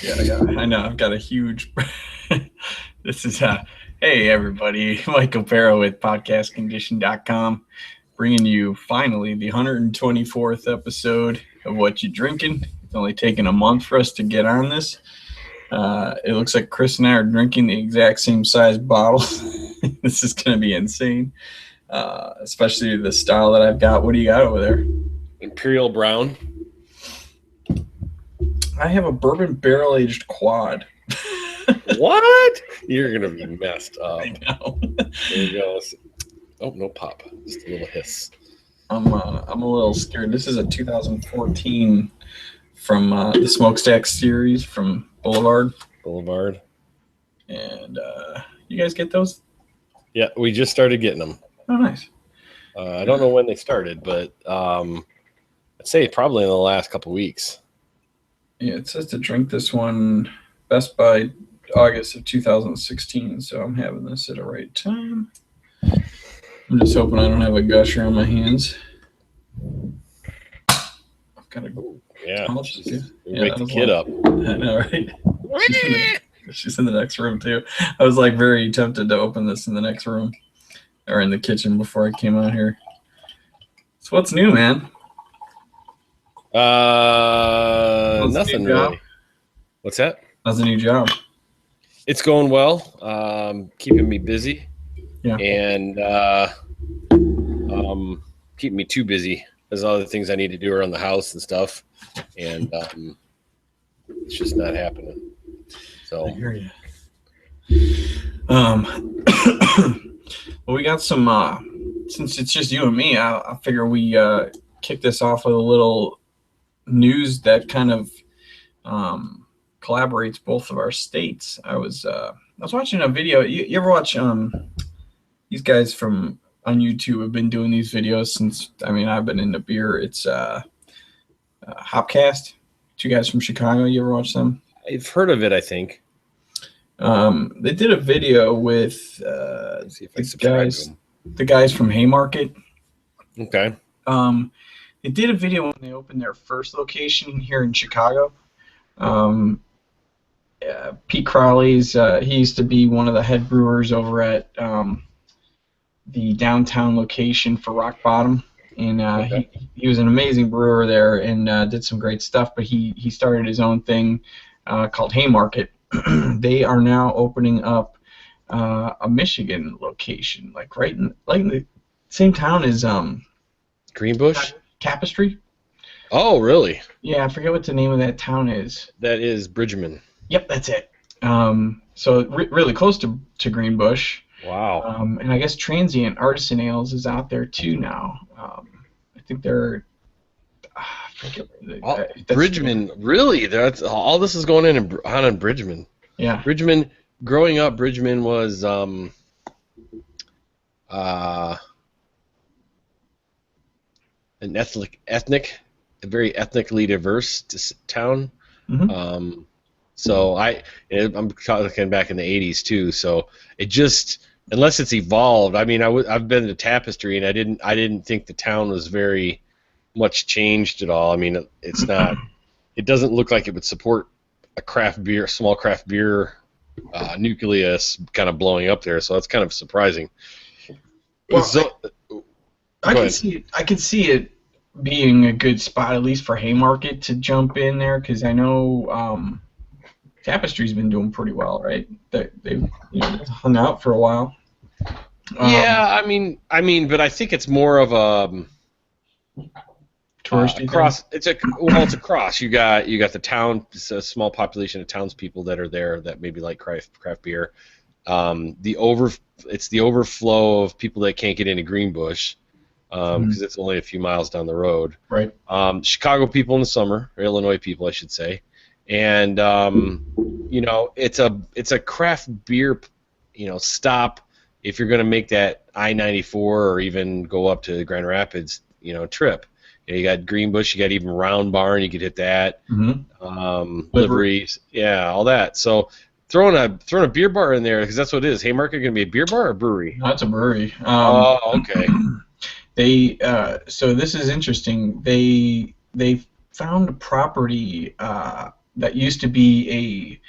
Yeah. I know. I've got a huge. This is hey everybody, Michael Pero with podcastcondition.com, bringing you finally the 124th episode of What You Drinking. It's only taken a month for us to get on this. It looks like Chris and I are drinking the exact same size bottle. This is going to be insane, especially the style that I've got. What do you got over there? Imperial Brown. I have a bourbon barrel aged quad. What? You're gonna be messed up. I know. There you go. Oh, no pop. Just a little hiss. I'm a little scared. This is a 2014 from the Smokestack series from Boulevard. And you guys get those? Yeah, we just started getting them. Oh, nice. I don't know when they started, but I'd say probably in the last couple weeks. Yeah, it says to drink this one best by August of 2016, so I'm having this at a right time. I'm just hoping I don't have a gusher on my hands. I've got to go. Yeah, wake the kid up. I know, right? She's in the next room, too. I was like very tempted to open this in the next room or in the kitchen before I came out here. So what's new, man? Nothing really. What's that? How's the new job? It's going well. Keeping me busy. Yeah. And keeping me too busy. There's other things I need to do around the house and stuff. And it's just not happening. So I hear you. Well, we got some since it's just you and me, I figure we kick this off with a little news that kind of collaborates both of our states. I was watching a video. You ever watch these guys from on YouTube have been doing these videos since I've been into beer. It's Hopcast, two guys from Chicago. You ever watch them? I've heard of it, I think. They did a video with the guys from Haymarket. Okay. They did a video when they opened their first location here in Chicago. Pete Crowley's, he used to be one of the head brewers over at the downtown location for Rock Bottom. And he was an amazing brewer there and did some great stuff, but he started his own thing called Haymarket. They are now opening up a Michigan location, like right in the same town as Greenbush? Tapestry. Oh, really? Yeah, I forget what the name of that town is. That is Bridgman. Yep, that's it. So really close to Greenbush. Wow. And I guess Transient Artisan Ales is out there too now. I think they're. Bridgman, really? That's all. This is going on in Bridgman. Yeah. Bridgman. Growing up, Bridgman was an a very ethnically diverse town. Mm-hmm. So I'm talking back in the 80s too. So it just, unless it's evolved. I've been to Tapestry and I didn't think the town was very much changed at all. It's not. It doesn't look like it would support a small craft beer nucleus kind of blowing up there. So that's kind of surprising. Well, I can see it being a good spot, at least for Haymarket to jump in there, because I know Tapestry's been doing pretty well, right? They've hung out for a while. Yeah, but I think it's more of a touristy cross. It's a cross. You got the town. It's a small population of townspeople that are there that maybe like craft beer. It's the overflow of people that can't get into Greenbush because it's only a few miles down the road. Right. Chicago people in the summer, or Illinois people, I should say, and it's a craft beer, stop if you're going to make that I-94 or even go up to Grand Rapids, trip. You got Greenbush, you got even Round Barn, you could hit that. Mm-hmm. Liveries, yeah, all that. So throwing a beer bar in there, because that's what it is. Haymarket going to be a beer bar or a brewery? No, it's a brewery. Okay. So this is interesting. They found a property that used to be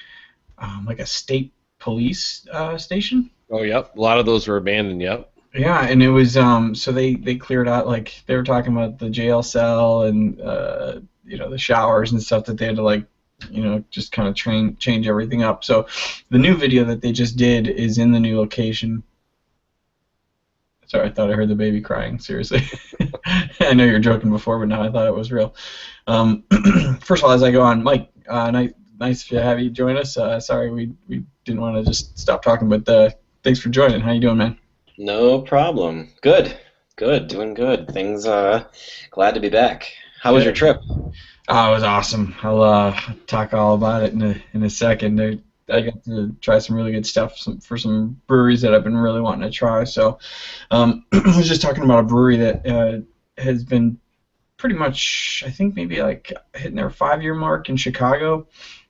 like a state police station. Oh, yep. A lot of those were abandoned. Yep. Yeah, and it was so they cleared out, like they were talking about the jail cell and the showers and stuff that they had to, like, just kind of change everything up. So the new video that they just did is in the new location. Sorry, I thought I heard the baby crying. Seriously. I know you were joking before, but now I thought it was real. First of all, as I go on, Mike, nice to have you join us. Sorry we didn't want to just stop talking, but thanks for joining. How you doing, man? No problem. Good. Good. Doing good. Things, glad to be back. How was your trip? Oh, it was awesome. I'll talk all about it in a second. I got to try some really good stuff for some breweries that I've been really wanting to try. So I was just talking about a brewery that has been pretty much, I think, maybe like hitting their 5-year mark in Chicago,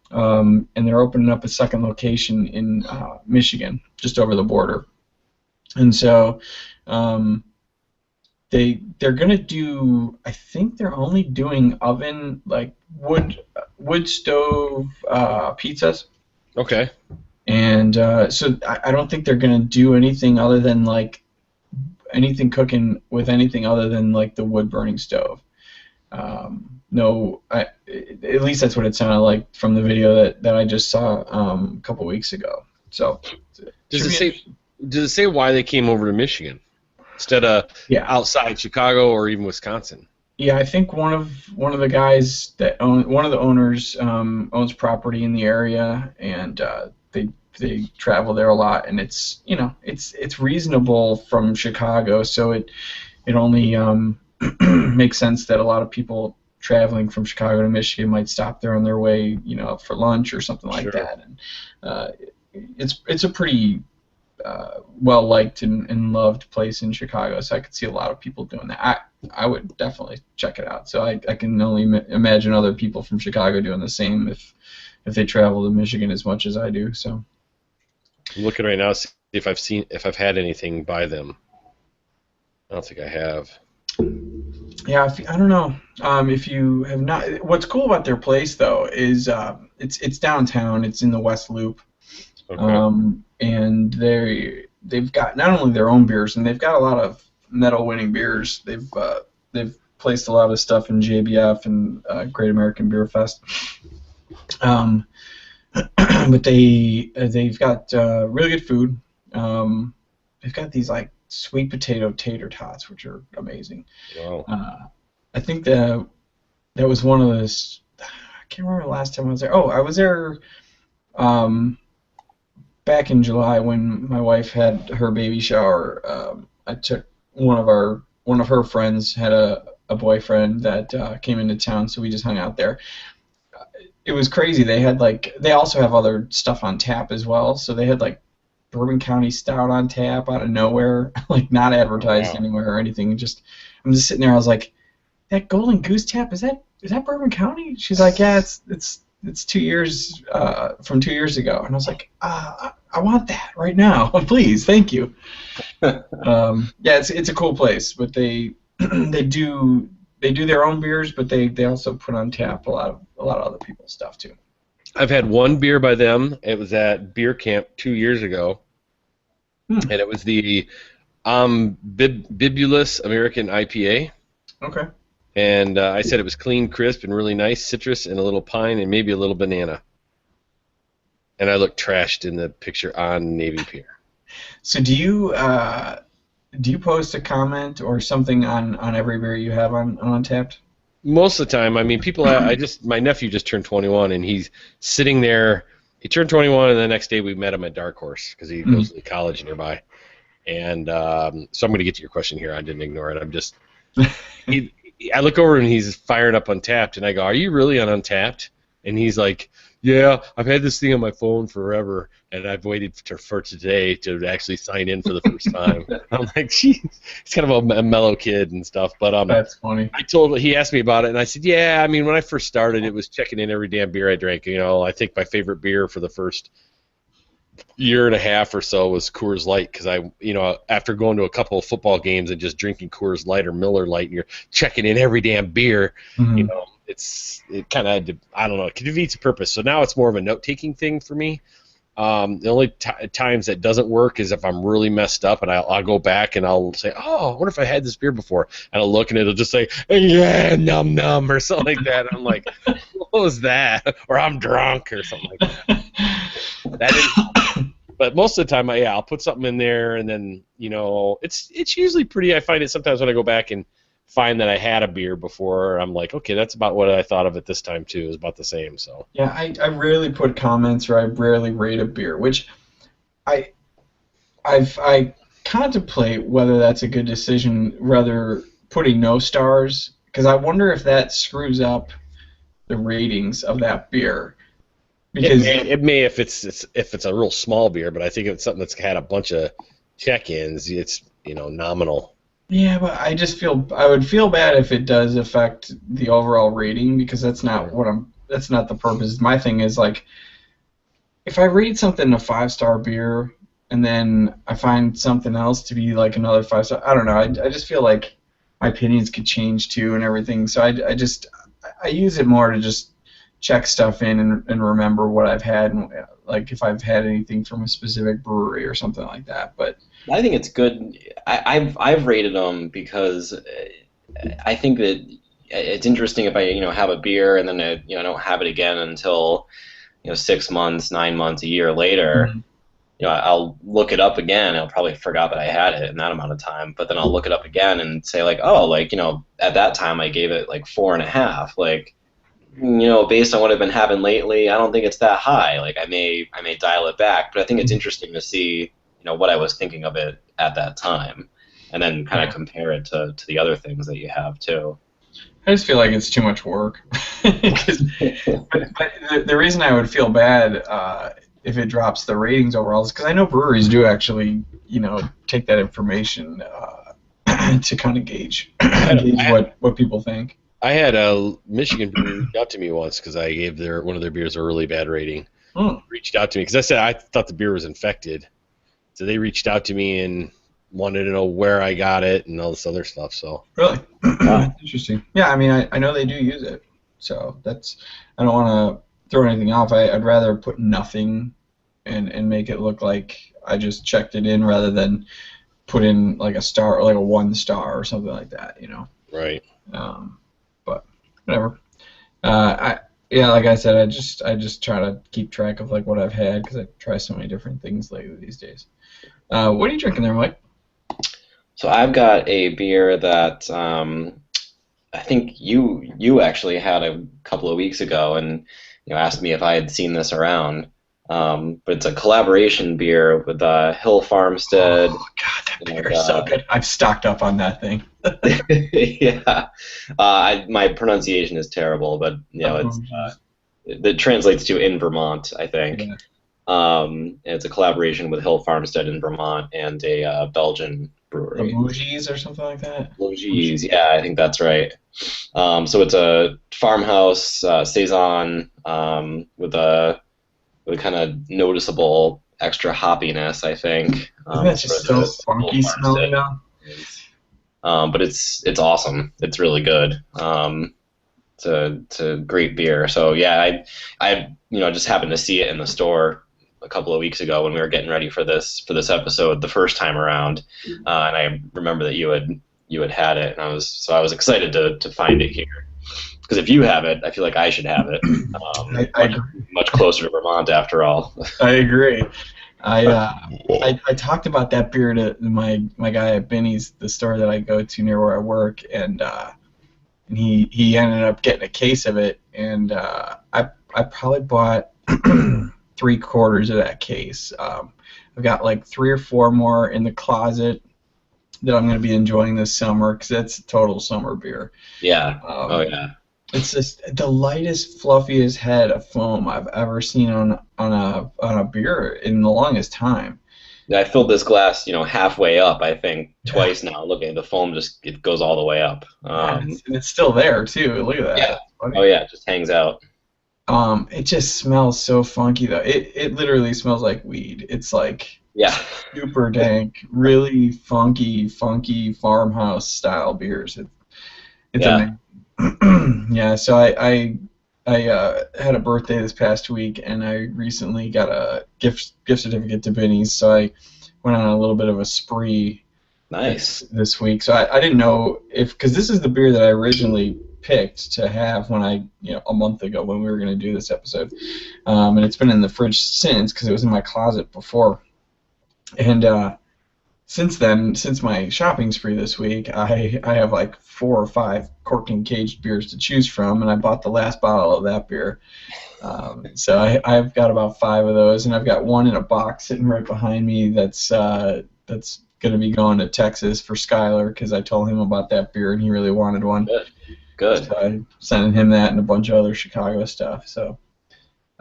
and they're opening up a second location in Michigan, just over the border. And so they're gonna do. I think they're only doing oven, like wood stove pizzas. Okay. And so I don't think they're gonna do anything other than like anything cooking with anything other than like the wood burning stove. No, at least that's what it sounded like from the video that I just saw a couple weeks ago. So Does it say why they came over to Michigan instead of outside Chicago or even Wisconsin? Yeah, I think one of the guys one of the owners owns property in the area, and they travel there a lot, and it's reasonable from Chicago, so it only makes sense that a lot of people traveling from Chicago to Michigan might stop there on their way, for lunch or something like that. And it's a pretty well liked and loved place in Chicago, so I could see a lot of people doing that. I would definitely check it out. So I can only imagine other people from Chicago doing the same if they travel to Michigan as much as I do. So I'm looking right now to see if I've had anything by them. I don't think I have. Yeah, I don't know if you have not. What's cool about their place though is it's downtown. It's in the West Loop. Okay. And they've got not only their own beers, and they've got a lot of medal-winning beers. They've placed a lot of stuff in JBF and Great American Beer Fest. But they've got really good food. They've got these like sweet potato tater tots, which are amazing. Wow. I think that was one of those. I can't remember the last time I was there. Oh, I was there back in July when my wife had her baby shower. I took one of her friends had a boyfriend that came into town, so we just hung out there. It was crazy. They also have other stuff on tap as well. So they had like Bourbon County Stout on tap out of nowhere, like not advertised anywhere or anything. I'm just sitting there. I was like, that Golden Goose tap, is that Bourbon County? She's like, yeah, it's 2 years from 2 years ago. And I was like, I want that right now, please, thank you. Yeah, it's a cool place, but they do their own beers, but they also put on tap a lot of other people's stuff too. I've had one beer by them. It was at beer camp 2 years ago, and it was the Bibulus American IPA. Okay. And I said it was clean, crisp, and really nice, citrus, and a little pine, and maybe a little banana. And I looked trashed in the picture on Navy Pier. So do you post a comment or something on every beer you have on Untapped? Most of the time, I mean, people. My nephew just turned 21, and he's sitting there. He turned 21, and the next day we met him at Dark Horse because he goes to college nearby. And so I'm going to get to your question here. I didn't ignore it. I'm just. I look over and he's firing up Untapped, and I go, "Are you really on Untapped?" And he's like, "Yeah, I've had this thing on my phone forever, and I've waited for today to actually sign in for the first time." I'm like, "Geez," he's kind of a mellow kid and stuff. But that's funny. He asked me about it, and I said, "Yeah, I mean, when I first started, it was checking in every damn beer I drank. I think my favorite beer for the first year and a half or so was Coors Light because after going to a couple of football games and just drinking Coors Light or Miller Light, and you're checking in every damn beer, it kind of, I don't know, it defeats the purpose. So now it's more of a note-taking thing for me. The only times that doesn't work is if I'm really messed up, and I'll go back and I'll say, oh, I wonder if I had this beer before, and I'll look and it'll just say, yeah, num num, or something like that. And I'm like, what was that? Or I'm drunk or something like that. That didn't. But most of the time, I'll put something in there, and then it's usually pretty. I find it sometimes when I go back and find that I had a beer before, I'm like, okay, that's about what I thought of it this time too. It was about the same. So yeah, I rarely put comments, or I rarely rate a beer, which I contemplate whether that's a good decision, rather putting no stars, because I wonder if that screws up the ratings of that beer. Because it may if it's a real small beer, but I think if it's something that's had a bunch of check-ins, it's nominal. Yeah, but I would feel bad if it does affect the overall rating, because that's not the purpose. My thing is, like, if I rate something a 5-star beer and then I find something else to be like another 5-star, I don't know. I just feel like my opinions could change too and everything. So I use it more to just check stuff in and remember what I've had, and like if I've had anything from a specific brewery or something like that. But I think it's good. I've rated them because I think that it's interesting if I have a beer and then I don't have it again until 6 months, 9 months, a year later. Mm-hmm. I'll look it up again. I'll probably forgot that I had it in that amount of time, but then I'll look it up again and say like, oh, like at that time I gave it like 4.5. Like, based on what I've been having lately, I don't think it's that high. Like I may dial it back, but I think it's interesting to see what I was thinking of it at that time, and then kind of compare it to the other things that you have too. I just feel like it's too much work. but the reason I would feel bad if it drops the ratings overall is because I know breweries do actually take that information to kind of gauge what people think. I had a Michigan brewery reach out to me once because I gave one of their beers a really bad rating. Reached out to me because I said I thought the beer was infected. So they reached out to me and wanted to know where I got it and all this other stuff. So really, interesting. Yeah, I mean, I know they do use it, so I don't want to throw anything off. I'd rather put nothing and make it look like I just checked it in, rather than put in like a star or like a 1 star or something like that. Right. But whatever. Like I said, I just try to keep track of like what I've had, because I try so many different things lately these days. What are you drinking there, Mike? So I've got a beer that I think you actually had a couple of weeks ago, and asked me if I had seen this around. But it's a collaboration beer with Hill Farmstead. Oh God, that beer is so good. I've stocked up on that thing. Yeah, my pronunciation is terrible, but it translates to in Vermont, I think. Yeah. And it's a collaboration with Hill Farmstead in Vermont and a Belgian brewery. Bougies or something like that. Bougies, yeah, I think that's right. So it's a farmhouse saison with a kind of noticeable extra hoppiness, I think. That's just so funky smelling now. But it's awesome. It's really good. It's a great beer. So yeah, I just happened to see it in the store a couple of weeks ago when we were getting ready for this episode the first time around, and I remember that you had it, and I was excited to find it here. Because if you have it, I feel like I should have it. I much closer to Vermont, after all. I agree. I talked about that beer to my guy at Benny's, the store that I go to near where I work, and he ended up getting a case of it, and I probably bought 3/4 of that case. I've got like 3 or 4 more in the closet that I'm going to be enjoying this summer, because that's a total summer beer. Yeah. Oh yeah. It's just the lightest, fluffiest head of foam I've ever seen on a beer in the longest time. Yeah, I filled this glass, halfway up, I think, twice now. Look at the foam, it goes all the way up. And it's still there too. Look at that. Yeah. Oh yeah, it just hangs out. It just smells so funky though. It literally smells like weed. It's like super dank, really funky farmhouse style beers. It's amazing. Yeah, so I had a birthday this past week, and I recently got a gift certificate to Binny's, so I went on a little bit of a spree Nice. this week. So I didn't know if, because this is the beer that I originally picked to have when a month ago when we were going to do this episode, and it's been in the fridge since because it was in my closet before, and since then, since my shopping spree this week, I have like 4 or 5 corked and caged beers to choose from, and I bought the last bottle of that beer. So I've got about 5 of those, and I've got one in a box sitting right behind me that's going to be going to Texas for Skylar because I told him about that beer and he really wanted one. Good. So I'm sending him that and a bunch of other Chicago stuff. So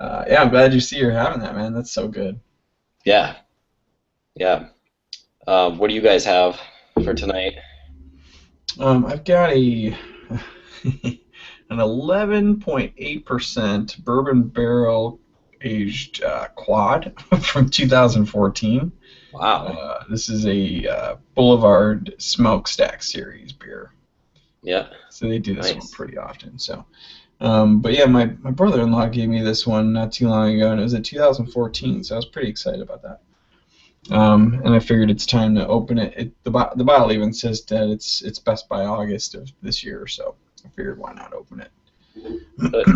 yeah, I'm glad you're having that, man. That's so good. Yeah. Yeah. What do you guys have for tonight? I've got an 11.8% bourbon barrel aged quad from 2014. Wow. This is a Boulevard Smokestack series beer. Yeah. So they do this Nice. one pretty often. So, but yeah, my brother-in-law gave me this one not too long ago, and it was in 2014. So I was pretty excited about that. And I figured it's time to open it. The bottle even says that it's best by August of this year, so I figured why not open it. Good.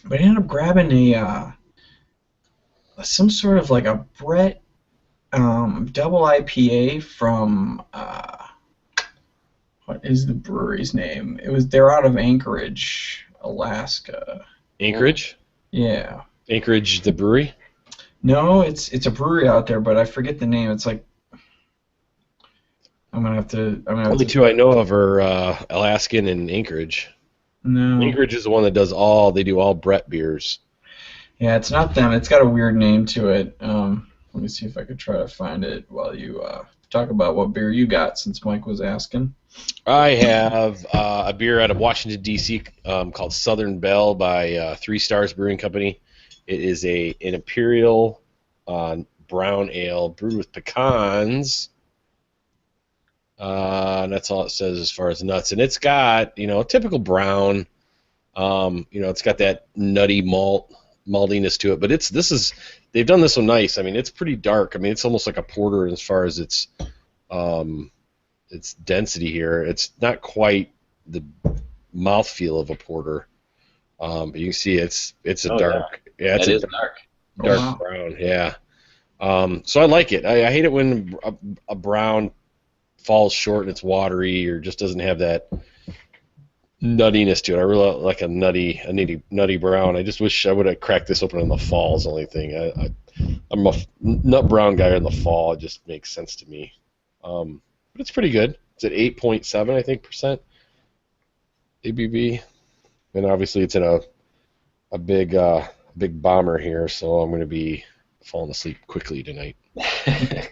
But I ended up grabbing some sort of like a Brett double IPA from what is the brewery's name? They're out of Anchorage, Alaska. Anchorage? Yeah. Anchorage, the brewery? No, it's a brewery out there, but I forget the name. It's like I'm gonna have to. Only two I know of are Alaskan and Anchorage. No. Anchorage is the one that does all Brett beers. Yeah, it's not them. It's got a weird name to it. Let me see if I could try to find it while you talk about what beer you got, since Mike was asking. I have a beer out of Washington, D.C. Called Southern Belle by 3 Stars Brewing Company. It is an imperial brown ale brewed with pecans. And that's all it says as far as nuts. And it's got, typical brown. It's got that nutty maltiness to it. But they've done this one nice. I mean, it's pretty dark. I mean, it's almost like a porter as far as its density here. It's not quite the mouthfeel of a porter. But you can see it's a dark. Yeah, it's dark. Dark brown, yeah. So I like it. I hate it when a brown falls short and it's watery or just doesn't have that nuttiness to it. I really like a nutty brown. I just wish I would have cracked this open in the fall is the only thing. I'm a nut brown guy in the fall. It just makes sense to me. But it's pretty good. It's at 8.7, I think, percent ABV. And obviously it's in a big bomber here, so I'm going to be falling asleep quickly tonight.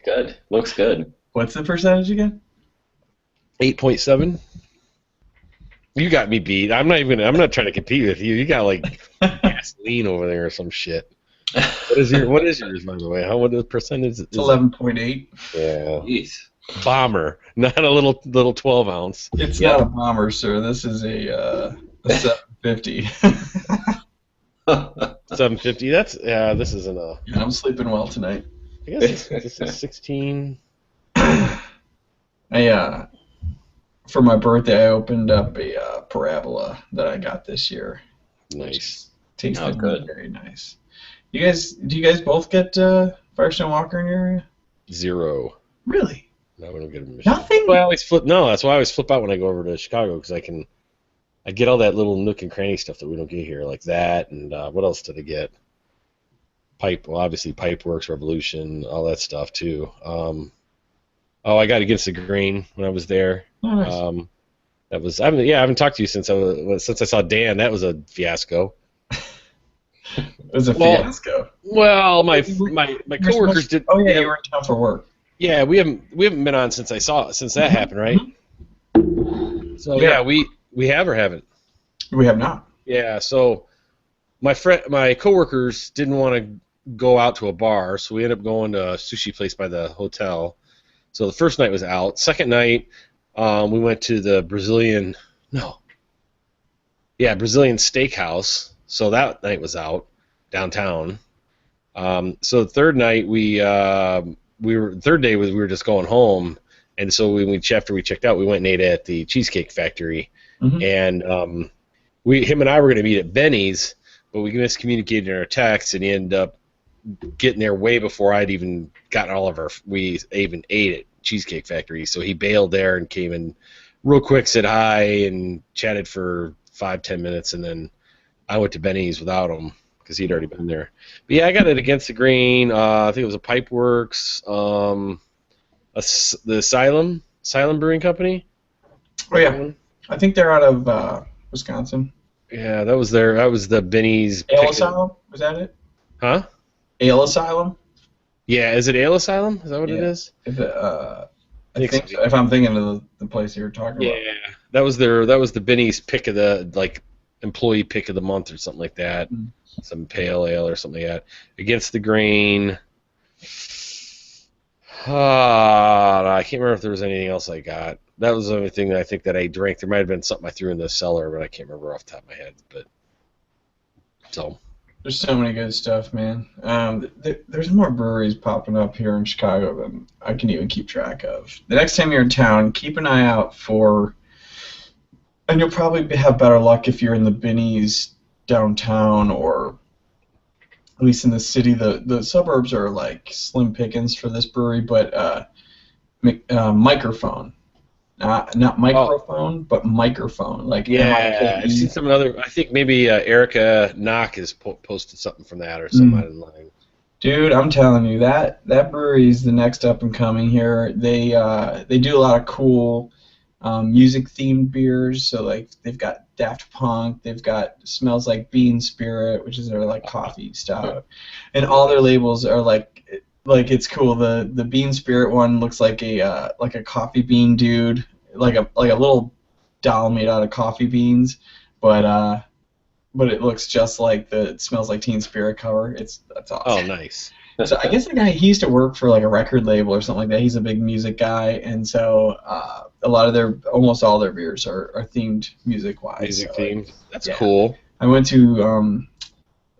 Good. Looks good. What's the percentage again? 8.7. You got me beat. I'm not trying to compete with you. You got like gasoline over there or some shit. What is yours, by the way? What is the percentage? It's 11.8. Yeah. Jeez. Bomber, not a little 12 ounce. It's not a bomber, sir. This is a 750. 750. This isn't a. Yeah, I'm sleeping well tonight. I guess this is 16. For my birthday, I opened up a parabola that I got this year. Nice. Tasted good. Very nice. Do you guys both get Firestone Walker in your area? 0. Really? No, we don't get a Nothing? Well, I always flip. No, that's why I always flip out when I go over to Chicago because I get all that little nook and cranny stuff that we don't get here, like that, and what else did I get? Pipe. Well, obviously Pipeworks, Revolution, all that stuff too. I got Against the Grain when I was there. Oh, nice. That was. I haven't talked to you since I saw Dan. That was a fiasco. It was a fiasco. Well, my coworkers did. Oh yeah, you were in town for work. Yeah, we haven't been on since that happened, right? Mm-hmm. So yeah, we have or haven't. We have not. Yeah, so my coworkers didn't want to go out to a bar, so we ended up going to a sushi place by the hotel. So the first night was out. Second night, we went to the Brazilian. No, Yeah, Brazilian Steakhouse. So that night was out downtown. So the third night third day was we were just going home, and so after we checked out, we went and ate at the Cheesecake Factory, Mm-hmm. and him and I were going to meet at Benny's, but we miscommunicated in our text, and he ended up getting there way before I'd even gotten we even ate at Cheesecake Factory. So he bailed there and came in real quick, said hi, and chatted for 5-10 minutes, and then I went to Benny's without him because he'd already been there. But yeah, I got it Against the Grain. I think it was a Pipeworks, the Asylum Brewing Company. Oh yeah, I think they're out of Wisconsin. Yeah, that was the Benny's. Ale Asylum, was that it? Huh? Ale Asylum. Yeah, is it Ale Asylum? Is that what it is? I think so, if I'm thinking of the place you're talking about. Yeah, that was the Benny's pick of the employee pick of the month or something like that. Mm. Some pale ale or something like that. Against the Grain. I can't remember if there was anything else I got. That was the only thing that I think that I drank. There might have been something I threw in the cellar, but I can't remember off the top of my head. But so there's so many good stuff, man. There's more breweries popping up here in Chicago than I can even keep track of. The next time you're in town, keep an eye out for, and you'll probably have better luck if you're in the Benny's downtown or at least in the city. The suburbs are like slim pickings for this brewery, but Microphone. Not microphone, but microphone. Like yeah, I've seen some other. I think maybe Erica Knock has posted something from that or something online. Dude, I'm telling you that brewery is the next up and coming here. They do a lot of cool music themed beers. So like they've got Daft Punk, they've got Smells Like Bean Spirit, which is their like coffee stout, and all their labels are like it's cool. The Bean Spirit one looks like a coffee bean dude, like a little doll made out of coffee beans, but it looks just like the It Smells Like Teen Spirit cover. That's awesome. Oh, nice. So I guess the guy, he used to work for like a record label or something like that. He's a big music guy, and so a lot of almost all their beers are themed music wise. Music so, themed. That's cool. I went to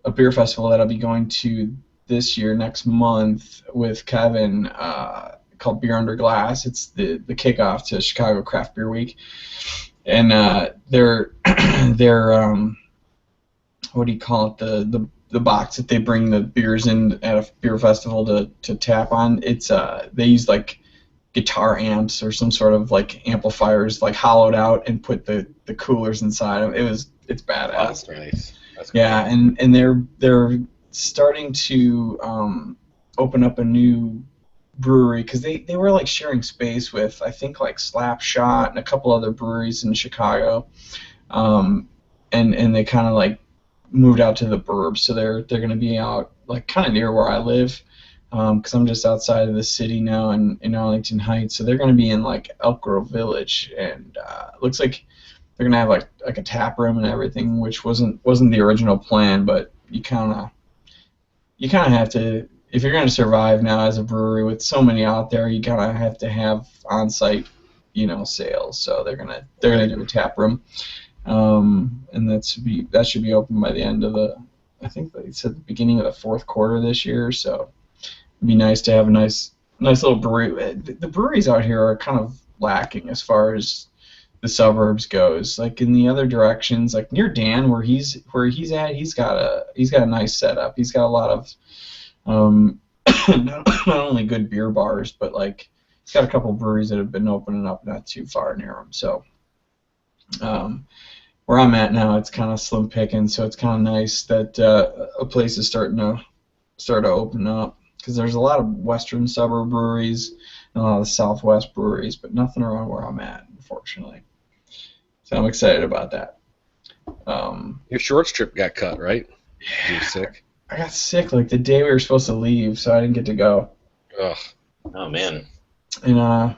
a beer festival that I'll be going to this year, next month, with Kevin, called Beer Under Glass. It's the kickoff to Chicago Craft Beer Week, and they're what do you call it, the box that they bring the beers in at a beer festival to tap on. It's they use like guitar amps or some sort of like amplifiers like hollowed out and put the coolers inside them. It's badass. Oh, that's nice. That's cool. Yeah, and they're starting to open up a new brewery because they were like sharing space with, I think, like Slapshot and a couple other breweries in Chicago, and they kind of like moved out to the burbs, so they're going to be out like kind of near where I live, because I'm just outside of the city now in Arlington Heights, so they're going to be in like Elk Grove Village, and it looks like they're going to have like a tap room and everything, which wasn't the original plan, but you kind of have to, if you're going to survive now as a brewery with so many out there, you kind of have to have on-site, sales. So they're gonna do a tap room, and that should be open by the end of I think they said the beginning of the fourth quarter this year. So it'd be nice to have a nice little brewery. The breweries out here are kind of lacking as far as the suburbs goes. Like in the other directions, like near Dan, where he's at, he's got a nice setup. He's got a lot of not only good beer bars, but like he's got a couple breweries that have been opening up not too far near him. So where I'm at now, it's kind of slim picking. So it's kind of nice that a place is starting to open up, because there's a lot of western suburb breweries and a lot of southwest breweries, but nothing around where I'm at, unfortunately. So I'm excited about that. Your shorts trip got cut, right? You were sick. I got sick like the day we were supposed to leave, so I didn't get to go. Ugh. Oh man. And I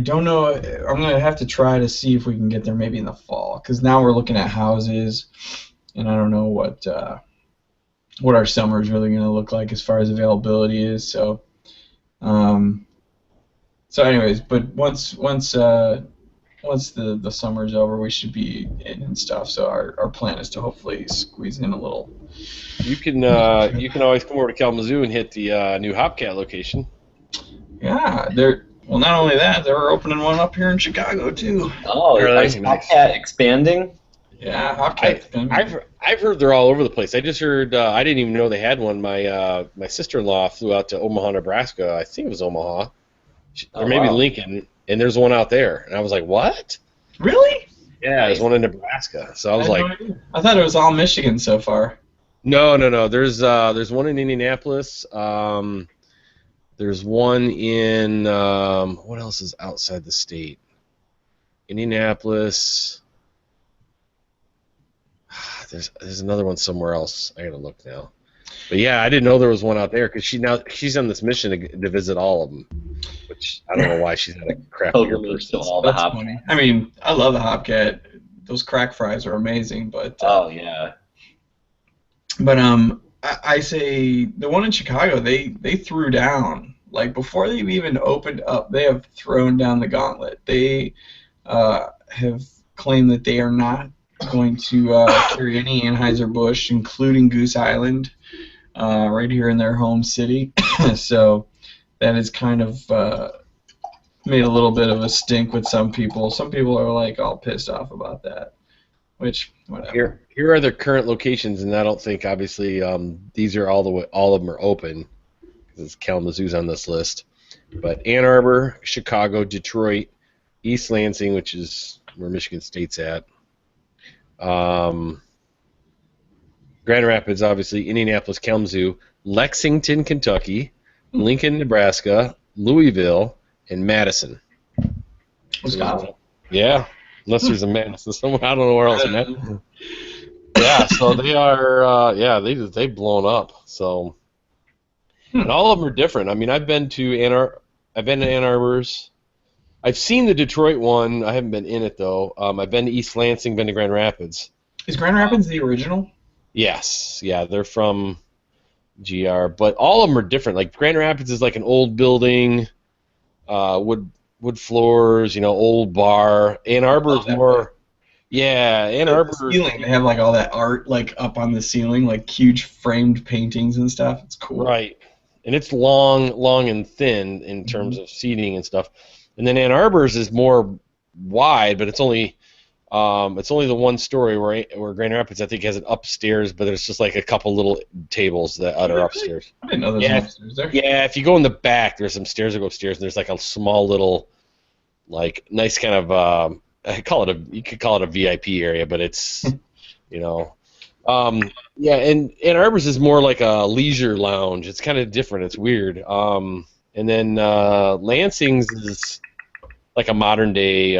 don't know. I'm gonna have to try to see if we can get there maybe in the fall, because now we're looking at houses, and I don't know what our summer is really gonna look like as far as availability is. So anyways, but once once the summer's over, we should be in and stuff. So our plan is to hopefully squeeze in a little. You can always come over to Kalamazoo and hit the new Hopcat location. Yeah, well, not only that, they're opening one up here in Chicago too. Oh, Really? is Nice. Hopcat expanding? Yeah, Hopcat's gonna I've heard they're all over the place. I just heard I didn't even know they had one. My sister-in-law flew out to Omaha, Nebraska. I think it was Omaha, Oh, or maybe wow. Lincoln, and there's one out there. And I was like, what? really? Yeah, there's one in Nebraska. So I was had no like, idea. I thought it was all Michigan so far. no. There's one in Indianapolis. There's one in what else is outside the state? Indianapolis. There's another one somewhere else. I gotta look now. But yeah, I didn't know there was one out there because she's on this mission to visit all of them. Which I don't know why she's not a craft beer Pilgrimage to person. all the That's Hopcat. funny. I mean, I love the Hopcat. Those crack fries are amazing, but Oh yeah. I say the one in Chicago, they threw down. Like before they've even opened up, they have thrown down the gauntlet. They have claimed that they are not going to carry any Anheuser-Busch, including Goose Island, right here in their home city. So that has kind of made a little bit of a stink with some people. Some people are like all pissed off about that, which whatever. Here are the current locations, and I don't think obviously these are all of them are open because Kalamazoo's on this list. But Ann Arbor, Chicago, Detroit, East Lansing, which is where Michigan State's at. Grand Rapids, obviously, Indianapolis, Kalamazoo, Lexington, Kentucky, Lincoln, Nebraska, Louisville, and Madison. Wisconsin. Yeah, unless there's a Madison somewhere. I don't know where else in Madison. Yeah, so they are, they've blown up. So, and all of them are different. I mean, I've been to Ann Arbor's. I've seen the Detroit one. I haven't been in it though. I've been to East Lansing, been to Grand Rapids. Is Grand Rapids the original? Yes, yeah, they're from GR, but all of them are different. Like Grand Rapids is like an old building, wood floors, old bar. Ann Arbor is more, yeah. Ann Arbor. The ceiling, they have like all that art like up on the ceiling, like huge framed paintings and stuff. It's cool. Right, and it's long and thin in terms of seating and stuff. And then Ann Arbor's is more wide, but it's only the one story where Grand Rapids I think has an upstairs, but there's just like a couple little tables that are upstairs. I didn't know there was upstairs there. Yeah, if you go in the back, there's some stairs that go upstairs, and there's like a small little, like nice kind of you could call it a VIP area, but it's yeah, and Ann Arbor's is more like a leisure lounge. It's kind of different. It's weird. And then Lansing's is like a modern day,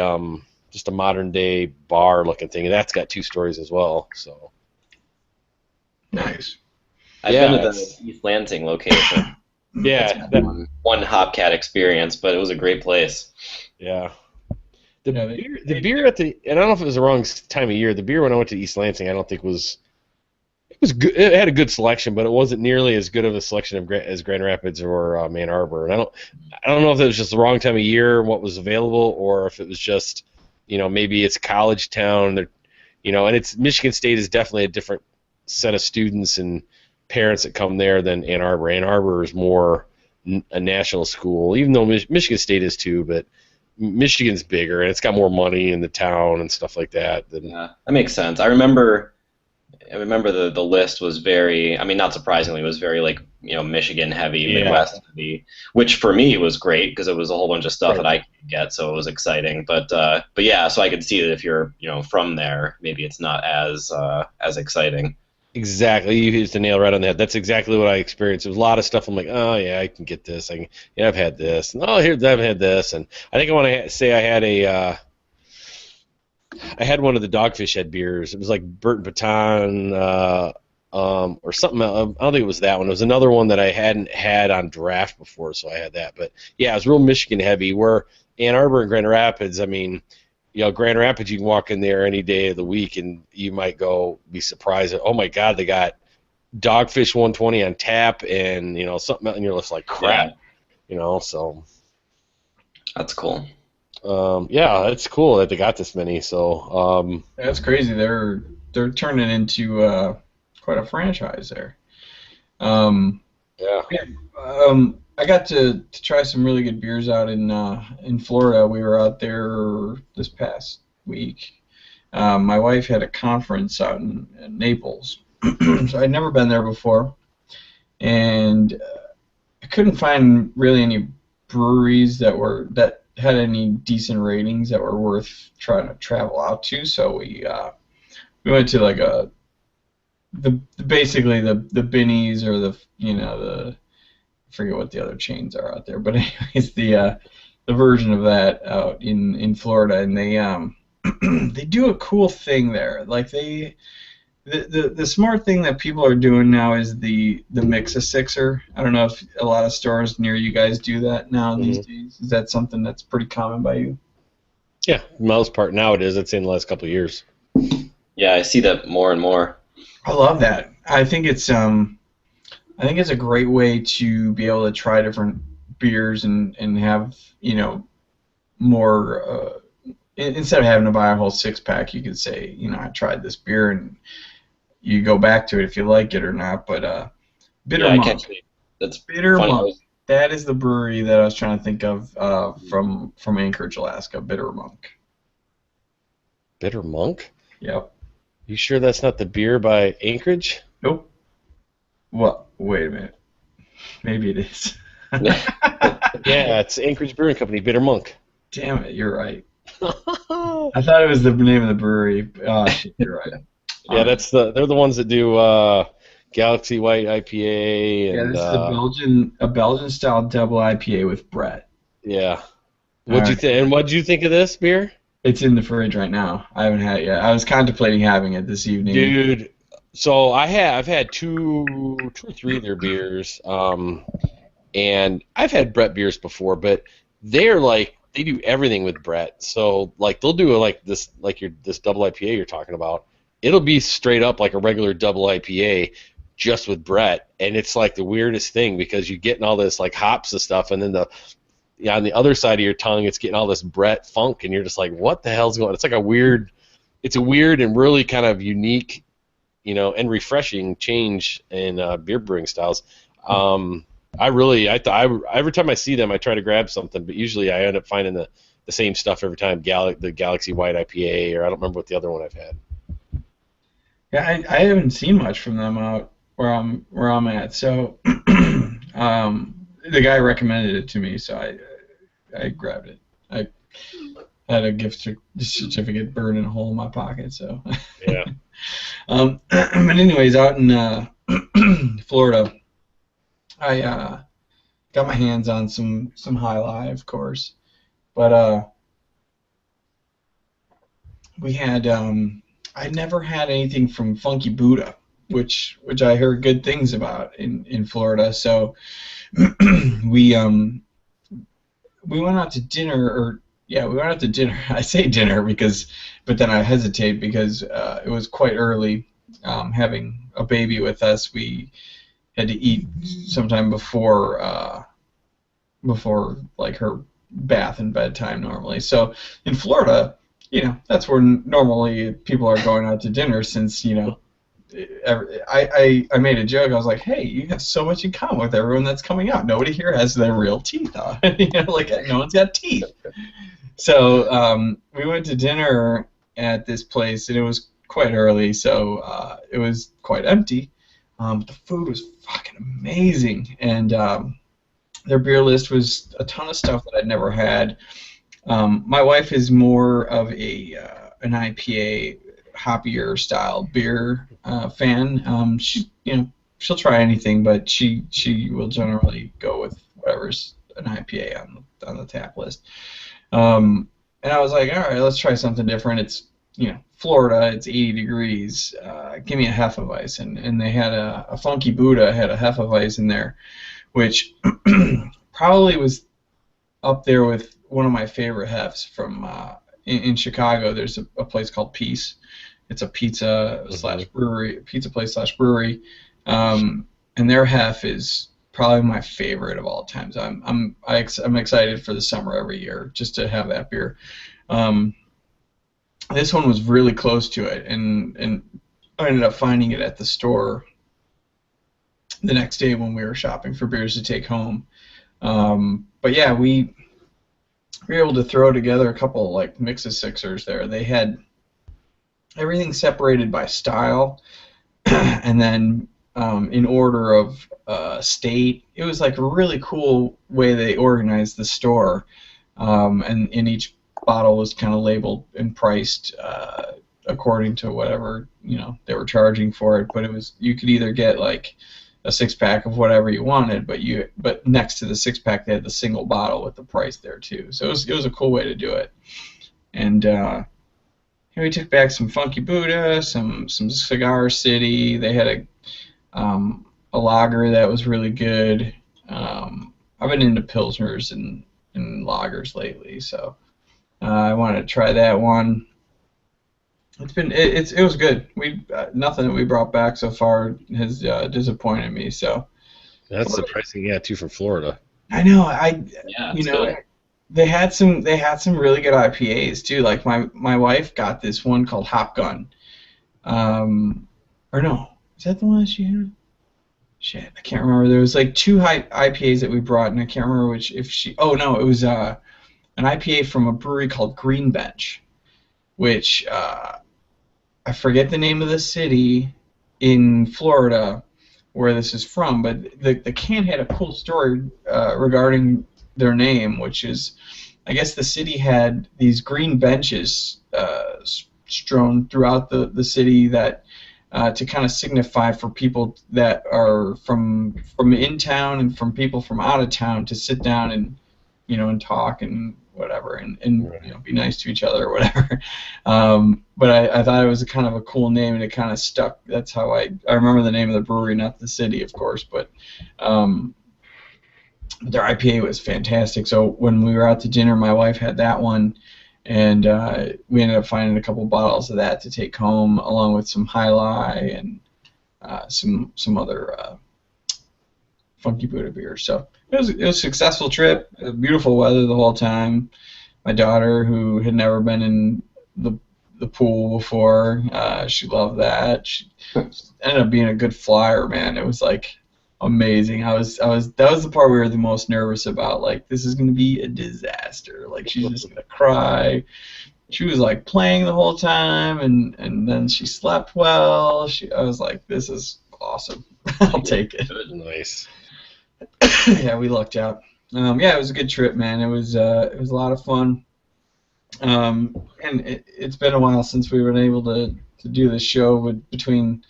just a modern day bar looking thing, and that's got 2 stories as well. So nice. I've been to the East Lansing location. Yeah, one Hopcat experience, but it was a great place. Yeah. The beer and I don't know if it was the wrong time of year. The beer when I went to East Lansing, I don't think it was good. It had a good selection, but it wasn't nearly as good of a selection as Grand Rapids or Ann Arbor. And I don't know if it was just the wrong time of year, what was available, or if it was just, maybe it's a college town. And it's Michigan State is definitely a different set of students and parents that come there than Ann Arbor. Ann Arbor is more a national school, even though Michigan State is too, but Michigan's bigger and it's got more money in the town and stuff like that. Yeah, that makes sense. I remember the list was very, I mean, not surprisingly, it was very like, Michigan heavy, Midwest heavy, which for me was great because it was a whole bunch of stuff that I could get, so it was exciting. But yeah, so I could see that if you're, from there, maybe it's not as exciting. Exactly, you hit the nail right on the head. That's exactly what I experienced. There was a lot of stuff. I'm like, oh yeah, I can get this. I've had this. And, oh, I've had this. And I think I want to say I had one of the Dogfish Head beers. It was like Burton Baton or something. I don't think it was that one. It was another one that I hadn't had on draft before, so I had that. But yeah, it was real Michigan heavy. Where Ann Arbor and Grand Rapids, I mean, Grand Rapids, you can walk in there any day of the week and you might be surprised at, oh my God, they got Dogfish 120 on tap and, something, and you're just like, crap, so. That's cool. Yeah, it's cool that they got this many. So That's crazy. They're turning into quite a franchise there. Um, yeah. yeah, I got to try some really good beers out in Florida. We were out there this past week. My wife had a conference out in Naples, so I'd never been there before, and I couldn't find really any breweries that had any decent ratings that were worth trying to travel out to. So we went to like basically the Binnies or the I forget what the other chains are out there, but anyways the version of that out in Florida, and they they do a cool thing there. Like the smart thing that people are doing now is the mix a sixer. I don't know if a lot of stores near you guys do that now these days. Is that something that's pretty common by you? Yeah, for the most part now it is. It's in the last couple of years. Yeah, I see that more and more. I love that. I think it's a great way to be able to try different beers and have more. Instead of having to buy a whole 6-pack, you could say, I tried this beer, and you go back to it if you like it or not. But Bitter Yeah, I Monk. can't say that's Bitter funny. Monk. That is the brewery that I was trying to think of from Anchorage, Alaska. Bitter Monk. Bitter Monk? Yep. You sure that's not the beer by Anchorage? Nope. What? Wait a minute. Maybe it is. Yeah, it's Anchorage Brewing Company, Bitter Monk. Damn it, you're right. I thought it was the name of the brewery. Oh shit, you're right. Yeah, they're the ones that do Galaxy White IPA Yeah, and this is a Belgian style double IPA with Brett. yeah. Alright. What'd you think of this beer? It's in the fridge right now. I haven't had it yet. I was contemplating having it this evening. Dude, so I've had two or three of their beers, and I've had Brett beers before, but they're like they do everything with Brett. So like they'll do this double IPA you're talking about. It'll be straight up like a regular double IPA, just with Brett, and it's like the weirdest thing because you're getting all this like hops and stuff, and then on the other side of your tongue, it's getting all this Brett funk, and you're just like, what the hell's going on? It's like it's a weird and really kind of unique, and refreshing change in beer brewing styles. Every time I see them, I try to grab something, but usually I end up finding the same stuff every time. The Galaxy White IPA, or I don't remember what the other one I've had. Yeah, I haven't seen much from them out where I'm at. So the guy recommended it to me, so I grabbed it. I had a gift certificate burned in a hole in my pocket, so. Yeah. But anyways, out in Florida, I got my hands on some High Life, of course, but we had I'd never had anything from Funky Buddha, which I heard good things about in Florida. So we went out to dinner, we went out to dinner. I say dinner but then I hesitate because it was quite early. Having a baby with us, we had to eat sometime before like her bath and bedtime normally. So in Florida, that's where normally people are going out to dinner since, I made a joke. I was like, hey, you have so much in common with everyone that's coming out. Nobody here has their real teeth on. Like no one's got teeth. So we went to dinner at this place, and it was quite early, so it was quite empty. But the food was fucking amazing, and their beer list was a ton of stuff that I'd never had. My wife is more of an IPA, hoppier style beer fan. She'll try anything, but she will generally go with whatever's an IPA on the tap list. And I was like, all right, let's try something different. It's Florida, it's 80 degrees. Give me a Hefeweiss, and they had a Funky Buddha had a Hefeweiss in there, which probably was up there with one of my favorite hefs from in Chicago. There's a place called Peace. It's a pizza / brewery, pizza place / brewery, and their hef is probably my favorite of all times. I'm excited for the summer every year just to have that beer. This one was really close to it, and I ended up finding it at the store the next day when we were shopping for beers to take home. But yeah, we were able to throw together a couple like mix of sixers there. They had everything separated by style, and then in order of state. It was like a really cool way they organized the store, and in each bottle was kind of labeled and priced according to whatever they were charging for it. But it was, you could either get like a 6-pack of whatever you wanted, but next to the 6-pack they had the single bottle with the price there too. So it was a cool way to do it. And we took back some Funky Buddha, some Cigar City. They had a lager that was really good. I've been into pilsners and lagers lately, so I wanted to try that one. It was good. Nothing that we brought back so far has disappointed me. So that's surprising, yeah, too, from Florida. I know. Good. They had some really good IPAs too. Like my wife got this one called Hop Gun. Or no, is that the one that she had? Shit, I can't remember. There was like 2 IPAs that we brought, and I can't remember which. Oh no, it was an IPA from a brewery called Green Bench, which I forget the name of the city in Florida where this is from, but the can had a cool story regarding their name, which is, I guess the city had these green benches strewn throughout the city that to kind of signify for people that are from in town and from people from out of town to sit down and and talk and whatever and right. Be nice to each other or whatever. But I thought it was a kind of a cool name, and it kind of stuck. That's how I remember the name of the brewery, not the city, of course, but their IPA was fantastic. So when we were out to dinner, my wife had that one, and we ended up finding a couple bottles of that to take home, along with some High Lie and some other Funky Buddha beers. So it was a successful trip. Beautiful weather the whole time. My daughter, who had never been in the pool before, she loved that. She ended up being a good flyer, man. It was like amazing. That was the part we were the most nervous about. Like, this is gonna be a disaster. Like, she's just gonna cry. She was like playing the whole time, and then she slept well. I was like, this is awesome. I'll take it. Nice. Yeah, we lucked out. Yeah, it was a good trip, man. It was a lot of fun. And it's been a while since we've been able to do this show. Between,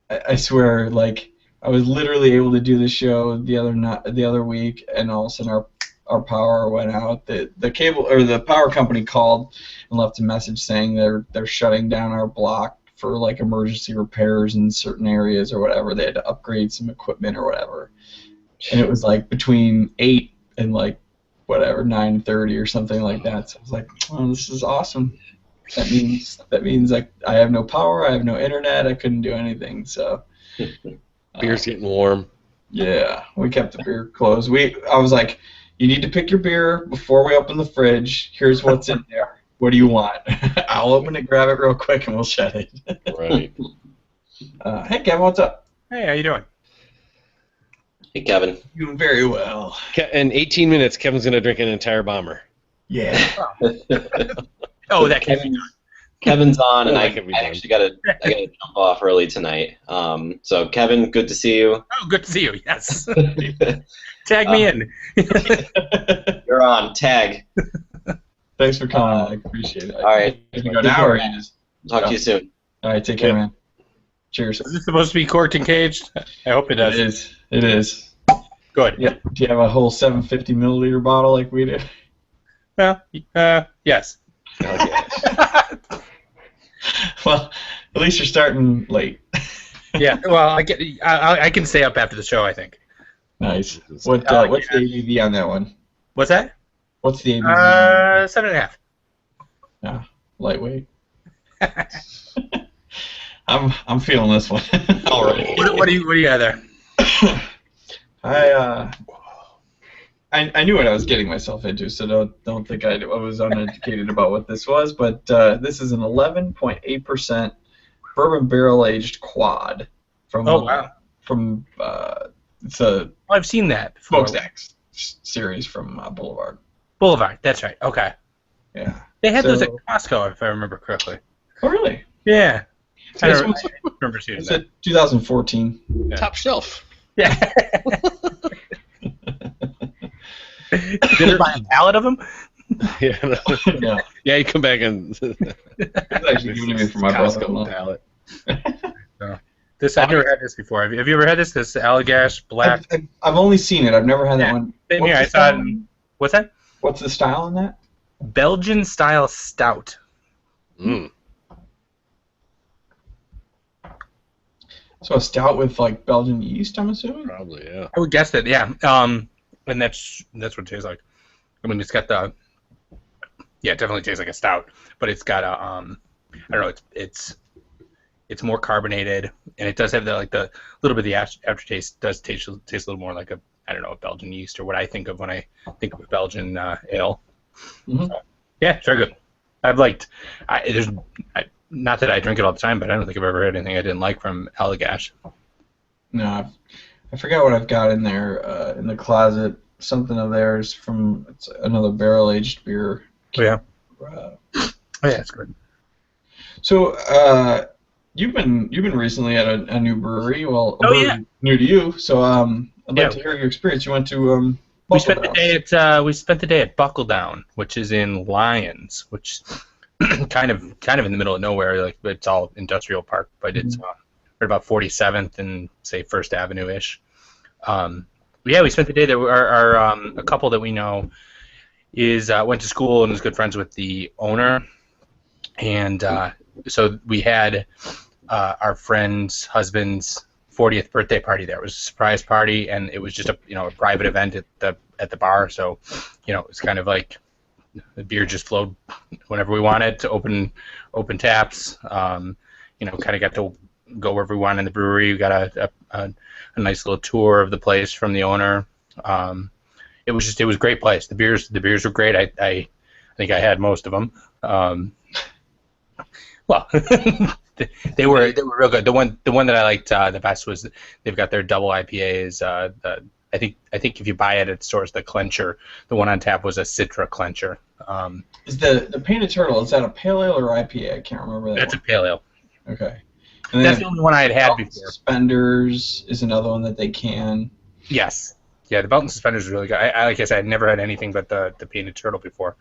I swear, like, I was literally able to do the show the other week, and all of a sudden our power went out. The cable or the power company called and left a message saying they're shutting down our block for like emergency repairs in certain areas or whatever. They had to upgrade some equipment or whatever. And it was like between 8 and like whatever 9:30 or something like that. So I was like, oh, this is awesome. That means like I have no power, I have no internet, I couldn't do anything. So beer's getting warm. Yeah, we kept the beer closed. I was like, you need to pick your beer before we open the fridge. Here's what's in there. What do you want? I'll open it, grab it real quick, and we'll shut it. Right. Hey, Kevin, what's up? Hey, how you doing? Hey, Kevin. Doing very well. In 18 minutes, Kevin's going to drink an entire bomber. Yeah. Oh, that can be done. Kevin's on, and I can be done. actually got to jump off early tonight. So, Kevin, good to see you. Oh, good to see you. Yes. Tag me in. You're on. Tag. Thanks for coming. I appreciate it. All right. Can we go now, or you just... Talk to you soon. All right, take care, man. Cheers. Is this supposed to be Corked and Caged? I hope it does. It is. Good. Yeah. Do you have a whole 750 milliliter bottle like we do? Well, yes. Well, at least you're starting late. Yeah. Well, I can stay up after the show, I think. Nice. What's the ABV on that one? What's that? What's the ABV? 7.5. Yeah, lightweight. I'm feeling this one. All right. What do you got there? I knew what I was getting myself into, so don't think I was uneducated about what this was. But this is an 11.8% bourbon barrel aged quad from Oh wow! it's a I've seen that before. smokestacks series from Boulevard. Boulevard. That's right. Okay. Yeah. They had those at Costco, if I remember correctly. Oh really? Yeah. I This don't one's remember seeing it's that. a 2014. Yeah. Top shelf. Yeah. Did you buy a pallet of them? Yeah. Yeah. Yeah, you come back and It's actually given to me from my Costco brother-in-law. pallet. I've never had this before. Have you ever had this? This Allagash Black. I've only seen it. I've never had that Yeah. one. Same What's here. the I saw it. style? What's that? What's the style on that? Belgian style stout. Mm. So a stout with like Belgian yeast, I'm assuming. Probably, yeah. I would guess that. Yeah. And that's what it tastes like. I mean, it's got the. Yeah, it definitely tastes like a stout, but it's got a I don't know. It's more carbonated, and it does have the little bit of the aftertaste does taste a little more like a Belgian yeast or what I think of when I think of a Belgian ale. Mm-hmm. So, yeah, it's very good. Not that I drink it all the time, but I don't think I've ever had anything I didn't like from Allagash. No, I forgot what I've got in there in the closet. Something of theirs from another barrel aged beer. Oh yeah. Uh, Oh yeah, it's good. so you've been recently at a new brewery. Well, a Oh, brewery yeah. new to you. So I'd Yeah. like to hear your experience. You went to We spent the Buckledown. day at Buckledown, which is in Lyons, which kind of in the middle of nowhere. Like it's all industrial park, but it's right about 47th and say First Avenue ish. Yeah, we spent the day there. Our a couple that we know is went to school and was good friends with the owner, and so we had our friend's husband's 40th birthday party there. It was a surprise party, and it was just a private event at the bar. So it was kind of like the beer just flowed whenever we wanted to open taps. Kind of got to go wherever we wanted in the brewery. We got a nice little tour of the place from the owner. It was a great place. The beers were great. I think I had most of them. Well, they were real good. The one that I liked the best was they've got their double IPAs. I think if you buy it at stores, the Clencher, the one on tap was a Citra Clencher. Is the Painted Turtle, is that a pale ale or IPA? I can't remember that. That's one. a pale ale. Okay. And That's then the only one I had before. Suspenders is another one that they can. Yes. Yeah, the belt and suspenders is really good. Like I said, I'd never had anything but the Painted Turtle before,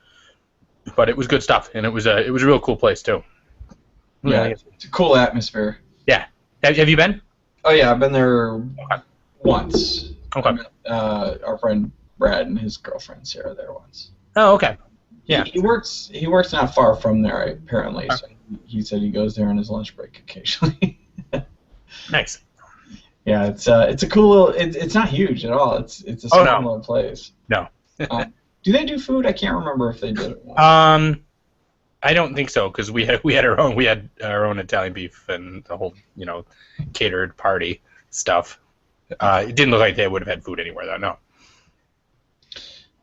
but it was good stuff, and it was a real cool place too. Yeah, it's a cool atmosphere. Yeah. Have you been? Oh yeah, I've been there once. Okay. I met, our friend Brad and his girlfriend Sarah there once. Oh, okay. Yeah. He works not far from there apparently. So he said he goes there on his lunch break occasionally. Nice. Yeah, it's a cool little. It's not huge at all. It's a small little place. No. Do they do food? I can't remember if they did it. Or not. I don't think so because we had our own Italian beef and the whole catered party stuff. It didn't look like they would have had food anywhere though. No.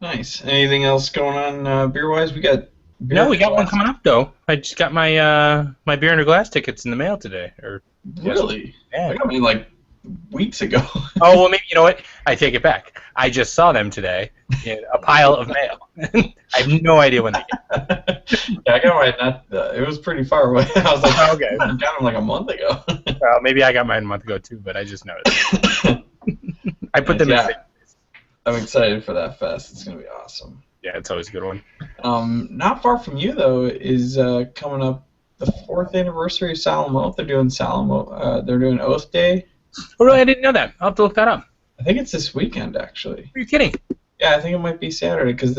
Nice. Anything else going on beer wise? We got. We got one coming up though. I just got my my beer under glass tickets in the mail today. Really? Yeah. I got me like weeks ago. Oh well, maybe you know what? I take it back. I just saw them today in a pile of mail. I have no idea when they came. Yeah, I got mine. It was pretty far away. I was like, okay. I got them like a month ago. Well, maybe I got mine a month ago too, but I just noticed. I put them in. I'm excited for that fest. It's gonna be awesome. Yeah, it's always a good one. Not far from you though is coming up the 4th anniversary of Solemn Oath. They're doing they're doing Oath Day. Oh, really? I didn't know that. I'll have to look that up. I think it's this weekend actually. Are you kidding? Yeah, I think it might be Saturday because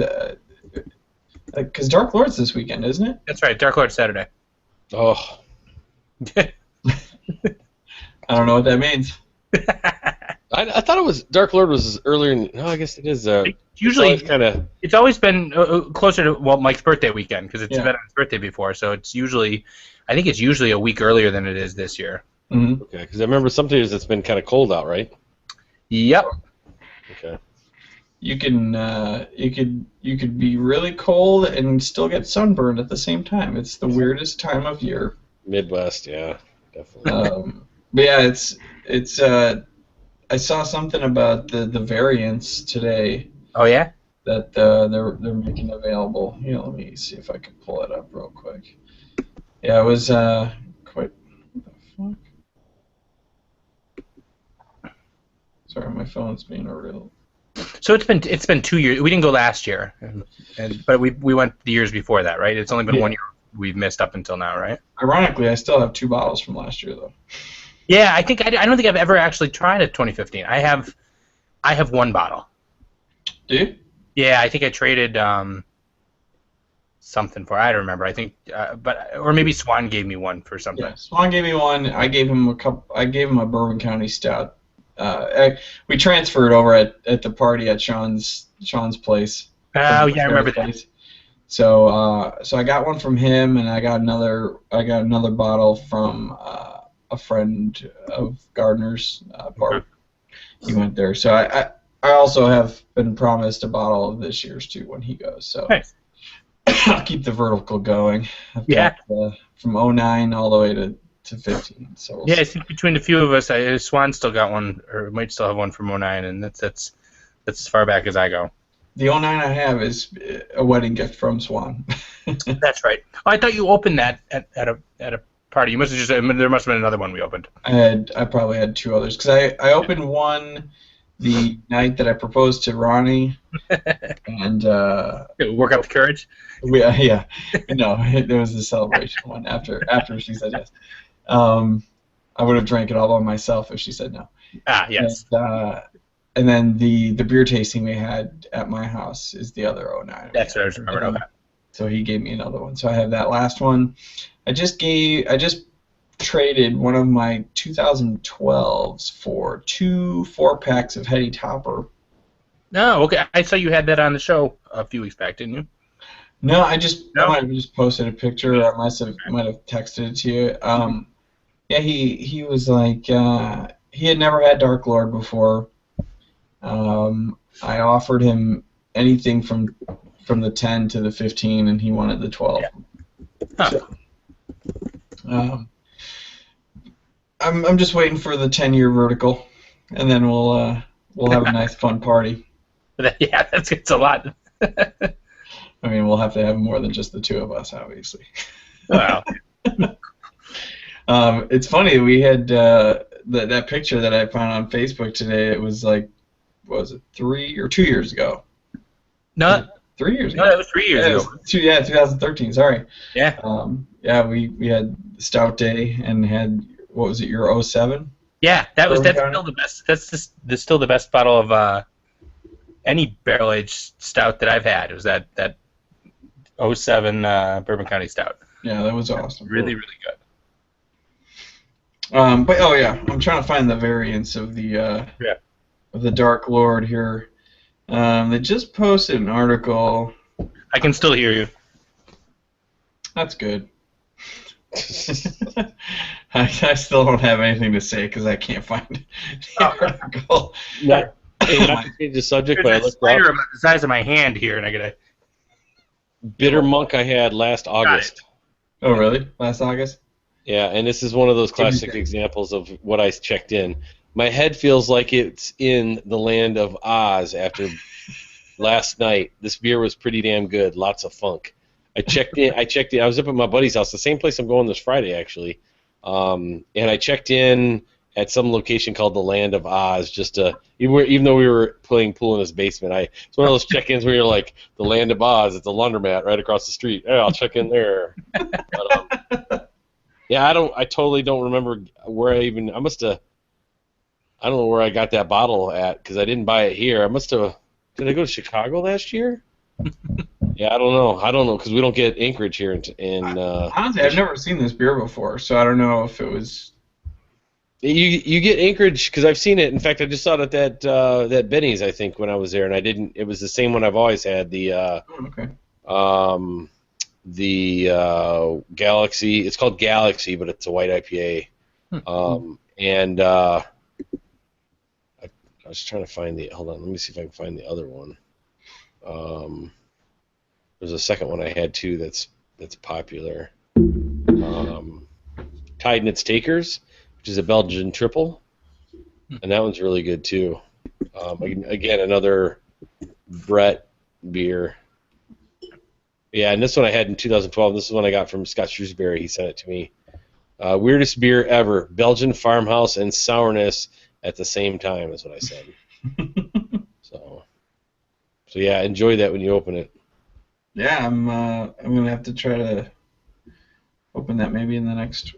Dark Lord's this weekend, isn't it? That's right. Dark Lord Saturday. Oh. I don't know what that means. I thought it was Dark Lord was earlier. No, I guess it is. Usually, it's always been closer to Mike's birthday weekend because it's Yeah. been on his birthday before. So I think it's usually a week earlier than it is this year. Mm-hmm. Okay, because I remember sometimes it's been kind of cold out, right? Yep. you could be really cold and still get sunburned at the same time. It's the weirdest time of year. Midwest, yeah, definitely. But yeah, it's I saw something about the variants today Oh yeah. that they're making available. Let me see if I can pull it up real quick. Yeah, it was quite. What the fuck? Sorry, my phone's being a real. So it's been 2 years. We didn't go last year, but we went the years before that, right? It's only been 1 year we've missed up until now, right? Ironically, I still have 2 bottles from last year though. Yeah, I don't think I've ever actually tried a 2015. I have 1 bottle. Do you? Yeah, I think I traded something for. I don't remember. I think, or maybe Swan gave me one for something. Yeah, Swan gave me one. I gave him a cup. I gave him a Bourbon County Stout. We transferred over at the party at Sean's place. Oh yeah, I remember that. So I got one from him, and I got another bottle from a friend of Gardner's, Bart. He went there. So I also have been promised a bottle of this year's too when he goes. So nice. I'll keep the vertical going. I've got from 09 all the way to 15. So we'll see. I think between the few of us, Swan still got one, or might still have one from 09, and that's as far back as I go. The 09 I have is a wedding gift from Swan. That's right. Oh, I thought you opened that at a party. You must have there must have been another one we opened. I probably had 2 others because I opened one the night that I proposed to Ronnie, and work up the courage. Yeah, no, there was the celebration one after she said yes. I would have drank it all by myself if she said no. Ah, yes. And then the beer tasting we had at my house is the other 09. That's what I remember. Okay. So he gave me another one. So I have that last one. I just traded one of my 2012s for 2 4-packs of Heady Topper. No, okay. I saw you had that on the show a few weeks back, didn't you? No, I might have just posted a picture. Or I might have texted it to you. Yeah, he was like he had never had Dark Lord before. I offered him anything from the 10 to the 15, and he wanted the 12. Yeah. Huh. So, I'm just waiting for the 10-year vertical, and then we'll have a nice fun party. Yeah, it's a lot. I mean, we'll have to have more than just the 2 of us, obviously. Wow. It's funny. We had that picture that I found on Facebook today. It was like, what was it, 3 or 2 years ago? No. 3 years ago. No, that was 3 years ago. 2013. Sorry. Yeah. Yeah, we had Stout Day and had, what was it, your 07? Yeah, that's still the best. That's still the best bottle of any barrel aged stout that I've had. It was that 07 Bourbon County Stout. Yeah, that was awesome. Really, really good. But oh yeah, I'm trying to find the variants of the Dark Lord here. They just posted an article. I can still hear you. That's good. I still don't have anything to say because I can't find the article. No. Hey, not to change the subject, but I looked up. About the size of my hand here, and I gotta. Bitter Monk I had last August. Oh really? Last August? Yeah, and this is one of those classic examples of what I checked in. My head feels like it's in the land of Oz after last night. This beer was pretty damn good. Lots of funk. I checked in. I was up at my buddy's house, the same place I'm going this Friday, actually. And I checked in at some location called the Land of Oz, just to, even though we were playing pool in his basement. It's one of those check-ins where you're like, the Land of Oz, it's a laundromat right across the street. Hey, I'll check in there. But, yeah, I totally don't remember where I don't know where I got that bottle at because I didn't buy it here. Did I go to Chicago last year? Yeah, I don't know because we don't get Anchorage here honestly, I've never seen this beer before, so I don't know if it was. You get Anchorage because I've seen it. In fact, I just saw it at that Benny's, I think, when I was there, and I didn't. It was the same one I've always had. The Galaxy. It's called Galaxy, but it's a white IPA. And I was trying to find the. Hold on, let me see if I can find the other one. There's a second one I had too that's popular. Tide and its Takers, which is a Belgian triple, and that one's really good too. Again, another Brett beer. Yeah, and this one I had in 2012. This is one I got from Scott Shrewsbury. He sent it to me. Weirdest beer ever. Belgian farmhouse and sourness at the same time is what I said. So yeah, enjoy that when you open it. Yeah, I'm gonna have to try to open that maybe in the next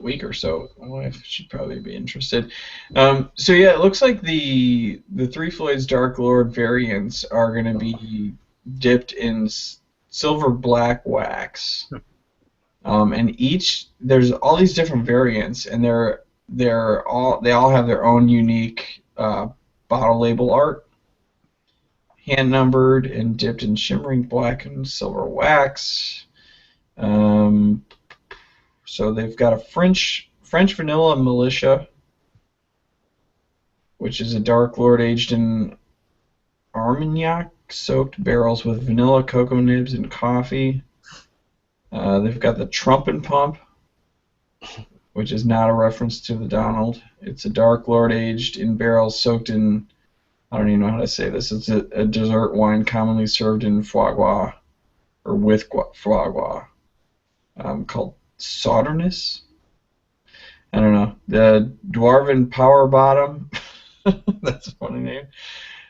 week or so. My wife should probably be interested. So yeah, it looks like the Three Floyds Dark Lord variants are gonna be dipped in silver black wax. And there's all these different variants, and they all have their own unique bottle label art, hand numbered and dipped in shimmering black and silver wax. So they've got a French vanilla militia, which is a Dark Lord aged in Armagnac soaked barrels with vanilla, cocoa nibs, and coffee. They've got the Trump and Pump, which is not a reference to the Donald. It's a Dark Lord aged in barrels soaked in, I don't even know how to say this. It's a dessert wine commonly served in foie gras, or with foie gras, called Sauternus. I don't know. The Dwarven Power Bottom, that's a funny name.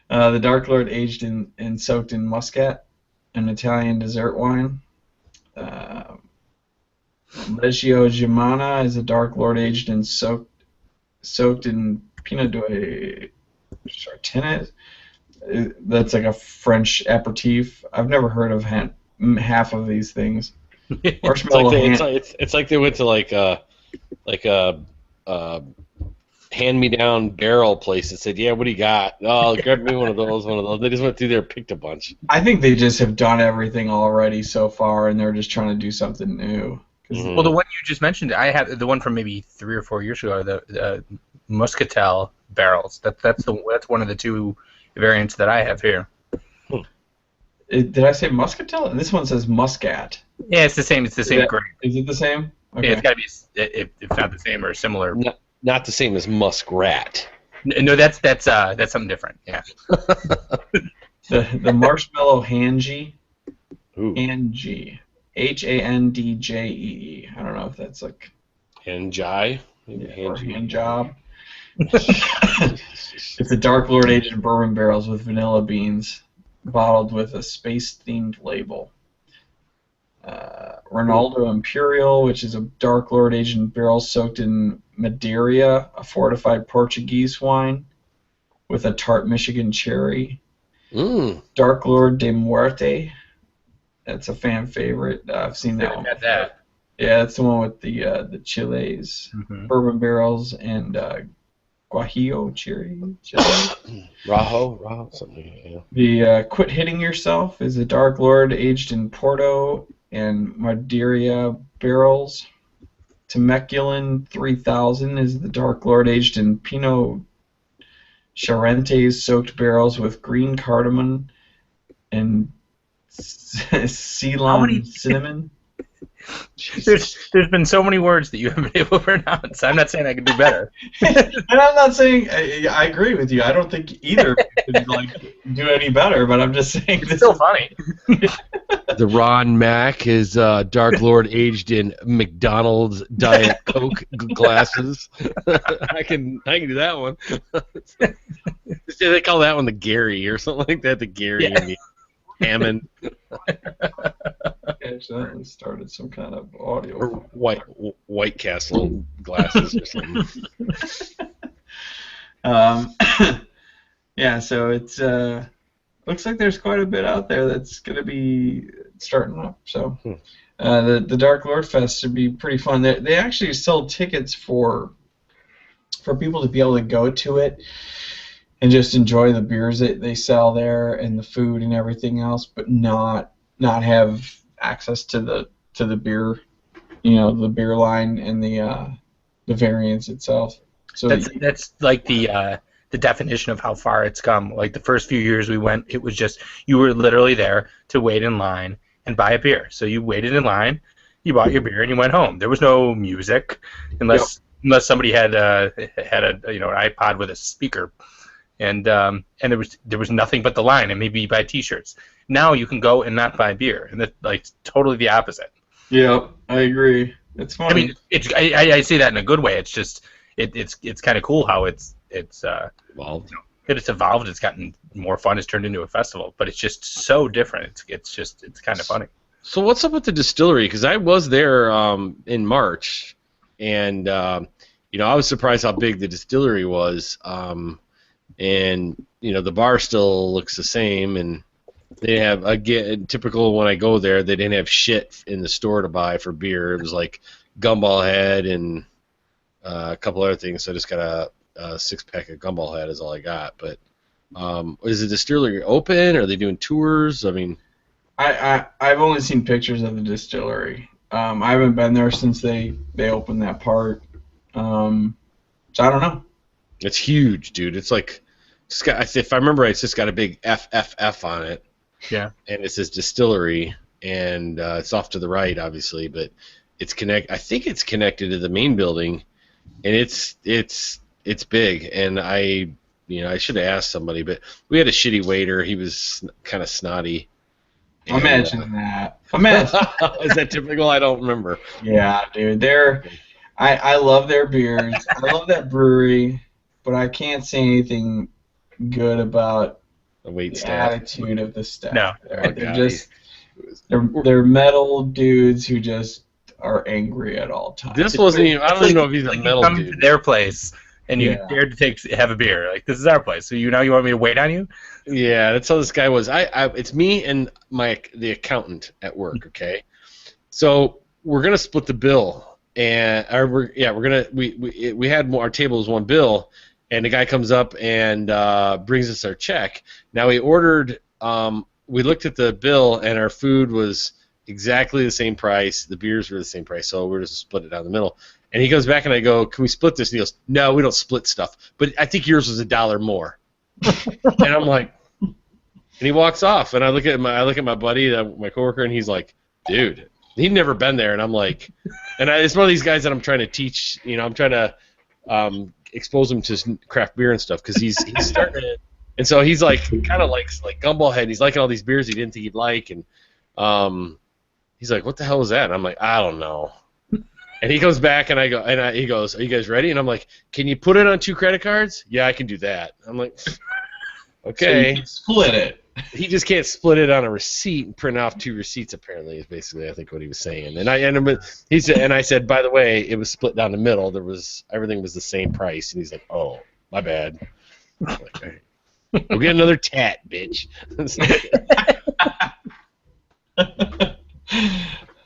The Dark Lord aged and soaked in muscat, an Italian dessert wine. Reggio Germana is a Dark Lord aged and soaked in Pinot Noir Chartreuse. That's like a French aperitif. I've never heard of half of these things. Marshmallow. It's like they went to like a hand-me-down barrel place and said, "Yeah, what do you got? Oh, grab me one of those, one of those." They just went through there and picked a bunch. I think they just have done everything already so far, and they're just trying to do something new. Mm-hmm. Well, the one you just mentioned, I have the one from maybe 3 or 4 years ago, the Muscatel barrels. That's one of the two variants that I have here. Did I say Muscatel? And this one says Muscat. Yeah, it's the same. It's the same grape. Is it the same? Okay. Yeah, it's got to be, if not the same or similar. Not the same as muskrat. No, that's something different. Yeah. the Marshmallow Hanji. Ooh. Hanji. Handjee. I don't know if that's like Hanjai. Or hand job. It's a Dark Lord aged in bourbon barrels with vanilla beans, bottled with a space-themed label. Ronaldo Imperial, which is a Dark Lord aged in barrels soaked in Madeira, a fortified Portuguese wine, with a tart Michigan cherry. Dark Lord de Muerte. That's a fan favorite. I've seen that one. That. Yeah, that's the one with the chiles, bourbon barrels, and Guajillo cherry. Rajo, something. Yeah. The Quit Hitting Yourself is a Dark Lord aged in Porto and Madeira barrels. Temecula 3000 is the Dark Lord aged in Pinot Charentes soaked barrels with green cardamom and Ceylon cinnamon. There's been so many words that you haven't been able to pronounce. I'm not saying I can do better. And I'm not saying I agree with you. I don't think either could do any better. But I'm just saying it's still funny. The Ron Mac is Dark Lord aged in McDonald's Diet Coke glasses. I can do that one. They call that one the Gary or something like that. The Gary. Yeah. Hammond. Accidentally started some kind of audio. Or White Castle glasses or something. Yeah, so it's looks like there's quite a bit out there that's going to be starting up. So the Dark Lord Fest should be pretty fun. They actually sell tickets for people to be able to go to it and just enjoy the beers that they sell there and the food and everything else, but not have access to the beer, the beer line and the variants itself. So that's like the the definition of how far it's come. Like the first few years we went, it was just you were literally there to wait in line and buy a beer. So you waited in line, you bought your beer, and you went home. There was no music unless somebody had an iPod with a speaker, and there was nothing but the line, and maybe you buy T-shirts. Now you can go and not buy beer, and that's like totally the opposite. Yeah, I agree. It's funny. I mean, I say that in a good way. It's just it's kind of cool how it's Evolved. it's evolved. It's gotten more fun. It's turned into a festival, but it's just so different. It's kind of funny. So what's up with the distillery? Because I was there in March, and I was surprised how big the distillery was. And the bar still looks the same, and they have, again, typical when I go there, they didn't have shit in the store to buy for beer. It was like Gumball Head and a couple other things. So I just got a 6-pack of Gumball Head is all I got. But is the distillery open? Are they doing tours? I mean, I've only seen pictures of the distillery. I haven't been there since they opened that part. So I don't know. it's huge, dude. It's like, it's got, if I remember right, it's just got a big FFF on it. Yeah. And it says distillery, and it's off to the right, obviously, but it's I think it's connected to the main building, and it's big. And I should have asked somebody, but we had a shitty waiter. He was kind of snotty. Imagine that. Imagine. Is that typical? I don't remember. Yeah, dude. I love their beers. I love that brewery, but I can't say anything good about The staff. Attitude of the staff. No. They're metal dudes who just are angry at all times. This wasn't even, I don't even know if he's a metal come dude. to their place and you dared to have a beer. Like, this is our place. So you want me to wait on you? Yeah, that's how this guy was. It's me and the accountant at work. Okay, so we're gonna split the bill, and we had our table was one bill, and the guy comes up and brings us our check. Now we ordered. We looked at the bill, and our food was exactly the same price. The beers were the same price, so we're just split it down the middle. And he goes back, and I go, "Can we split this?" And he goes, "No, we don't split stuff. But I think yours was $1 more." And I'm like, and he walks off, and I look at my buddy, my coworker, and he's like, "Dude, he'd never been there." And I'm like, it's one of these guys that I'm trying to teach. I'm trying to expose him to craft beer and stuff, because he's starting to. And so he's like, kind of likes like Gumball Head. He's liking all these beers he didn't think he'd like, and he's like, "What the hell was that?" And I'm like, "I don't know." And he comes back, and he goes, "Are you guys ready?" And I'm like, "Can you put it on 2 credit cards?" "Yeah, I can do that." I'm like, "Okay." So you can split it. He just can't split it on a receipt and print off 2 receipts. Apparently, is basically I think what he was saying. And I said, "By the way, it was split down the middle. Everything was the same price." And he's like, "Oh, my bad." I'm like, "All right. We'll get another tat, bitch."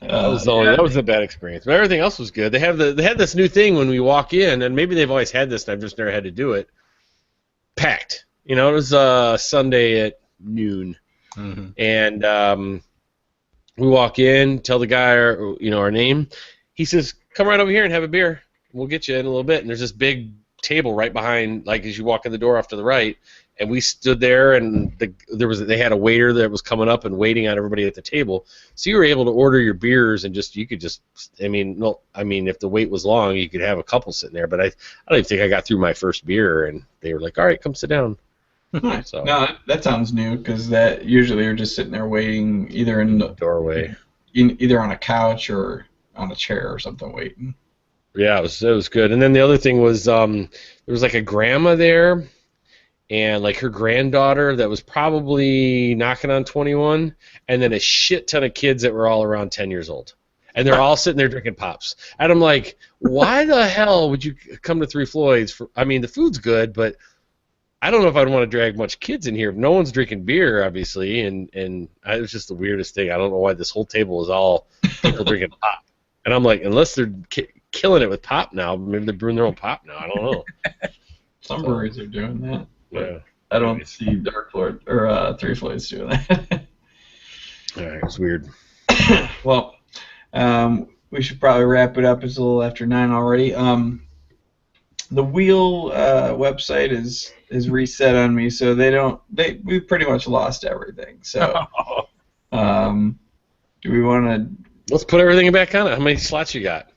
That was a bad experience. But everything else was good. They had this new thing when we walk in, and maybe they've always had this, and I've just never had to do it. Packed. It was Sunday at noon, and we walk in, tell the guy our name. He says, "Come right over here and have a beer. We'll get you in a little bit." And there's this big table right behind, like as you walk in the door off to the right. And we stood there, and they had a waiter that was coming up and waiting on everybody at the table. So you were able to order your beers, and if the wait was long, you could have a couple sitting there. But I don't even think I got through my first beer, and they were like, "All right, come sit down." So, no, that sounds new, because that usually you're just sitting there waiting, either in the doorway, either on a couch or on a chair or something waiting. Yeah, it was good. And then the other thing was there was like a grandma there. And like her granddaughter that was probably knocking on 21, and then a shit ton of kids that were all around 10 years old. And they're all sitting there drinking pops. And I'm like, why the hell would you come to Three Floyds? The food's good, but I don't know if I'd want to drag much kids in here. No one's drinking beer, obviously, and it was just the weirdest thing. I don't know why this whole table is all people drinking pop. And I'm like, unless they're killing it with pop now, maybe they're brewing their own pop now. I don't know. Some breweries are doing that. Yeah. I don't see Dark Lord or Three Floyds doing that. All right, it's weird. Well, we should probably wrap it up. It's a little after 9 already. the wheel website is reset on me, so we pretty much lost everything. So do we want to? Let's put everything back on it. How many slots you got?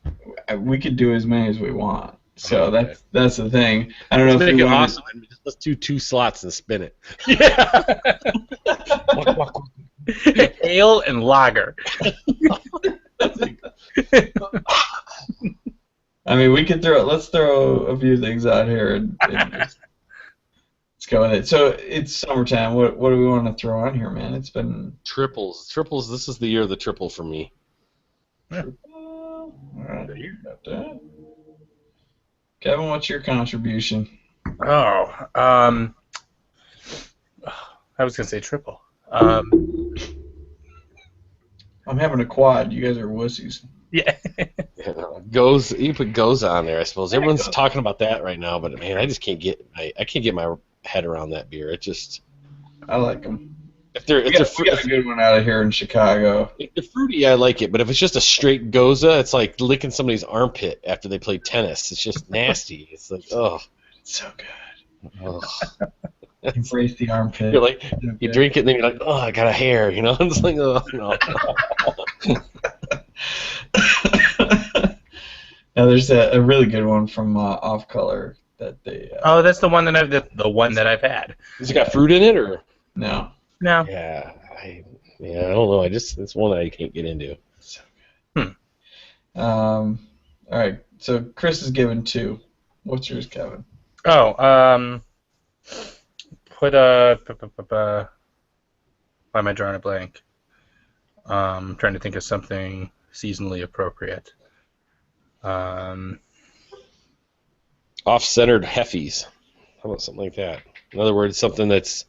We could do as many as we want. So Okay. that's the thing. I don't know Let's if make we it want awesome. Let's do 2 slots and spin it. Yeah. Ale and lager. I mean, we could let's throw a few things out here and just, let's go with it. So it's summertime. What do we want to throw on here, man? It's been Triples. This is the year of the triple for me. all right, you got that. Kevin, what's your contribution? Oh, I was gonna say triple. I'm having a quad. You guys are wussies. Yeah. You put goes on there, I suppose. Everyone's talking about that right now, but man, I just can't get my head around that beer. It just I like them. if they're We got a good one out of here in Chicago. if they're fruity, I like it. But if it's just a straight goza, it's like licking somebody's armpit after they play tennis. It's just nasty. It's like It's so good. oh. Embrace the armpit. You're like you drink it and then you're like, I got a hair, you know. It's like no. Now there's a really good one from Off Color that they. Oh, that's the one that I've had. Has it got fruit in it or? No. No. Yeah, I don't know. It's one I can't get into. So good. All right. So Chris is given 2. What's yours, Kevin? Oh, put a. Why am I drawing a blank? I'm trying to think of something seasonally appropriate. Off-centered heffies. How about something like that? In other words, something that's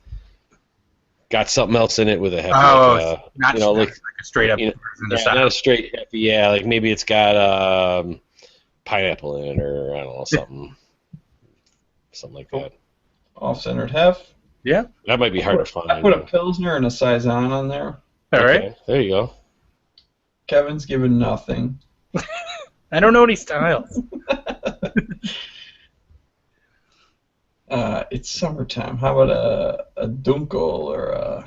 got something else in it with a heffy. Not like a straight up. Not a straight heffy. Yeah, like maybe it's got pineapple in it, or I don't know, something like that. Off-centered hef. Yeah. That might be hard to find. I put a Pilsner and a Saison on there. All right. There you go. Kevin's given nothing. I don't know any styles. It's summertime. How about a Dunkel or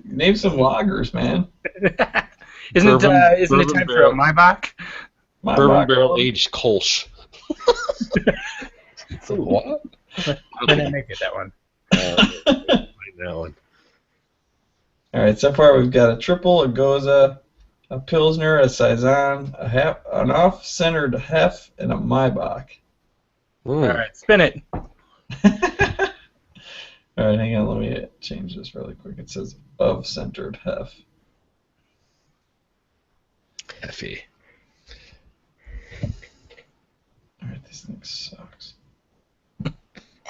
name some lagers, man? Isn't it time for a Maybach? Bourbon barrel aged Kolsch. So what? I didn't make it that one. That one. All right. So far we've got a triple, a Goza, a Pilsner, a Saison, an off-centered hef, and a Maybach. All right, spin it. All right, hang on. Let me change this really quick. It says of-centered hef. Heffy. All right, this thing sucks.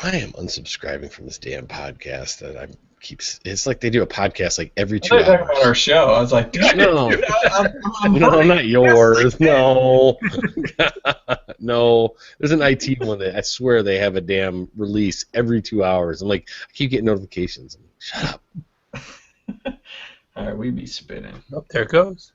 I am unsubscribing from this damn podcast that I keep. It's like they do a podcast like every 2 I hours. thought you were talking about our show. I was like, No. I'm No, not yours. No. No. There's an IT one that I swear they have a damn release every 2 hours. I'm like, I keep getting notifications. I'm like, shut up. All right, we be spinning. Oh, there it goes.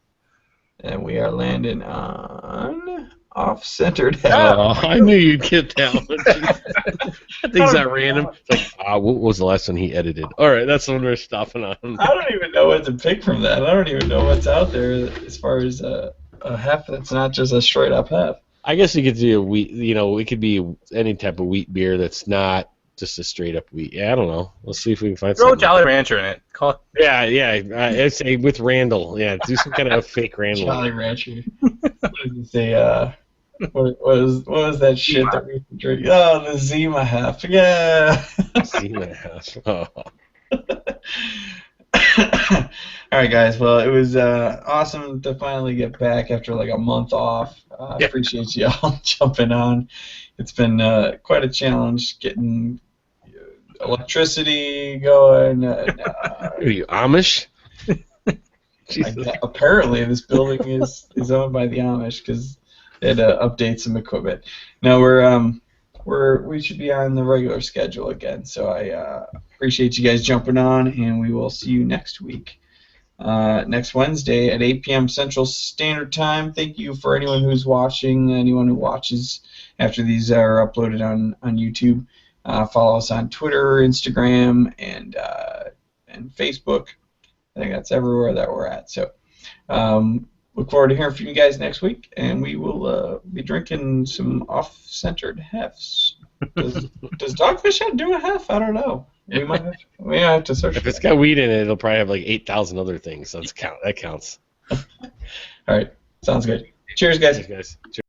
And we are landing on off-centered hef. Oh, I knew you'd get that one. That thing's not random. It's like, what was the last one he edited? All right, that's the one we're stopping on. I don't even know what to pick from that. I don't even know what's out there as far as a hef that's not just a straight-up hef. I guess you could do a wheat. It could be any type of wheat beer that's not just a straight-up wheat. Yeah, I don't know. Let's see if we can find Throw something. Jolly Rancher in it. Yeah. I'd say with Randall. Yeah, do some kind of fake Randall. Jolly Rancher. What does it say? What was that shit that we used to drink? Oh, the Zima hef. Yeah. Zima hef. Oh. All right, guys. Well, it was awesome to finally get back after like a month off. I appreciate you all jumping on. It's been quite a challenge getting electricity going. Are you Amish? Apparently, this building is owned by the Amish because they had to update some equipment. Now we should be on the regular schedule again. So I appreciate you guys jumping on, and we will see you next week. next Wednesday at 8 p.m. Central Standard Time. Thank you for anyone who's watching, anyone who watches after these are uploaded on YouTube. Follow us on Twitter, Instagram, and Facebook. I think that's everywhere that we're at. So look forward to hearing from you guys next week, and we will be drinking some off-centered hefts. Does Dogfish Head do a hef? I don't know. We might have to search. If it's got weed in it, it'll probably have like 8,000 other things. That counts. All right. Sounds good. Cheers, guys. Cheers, guys.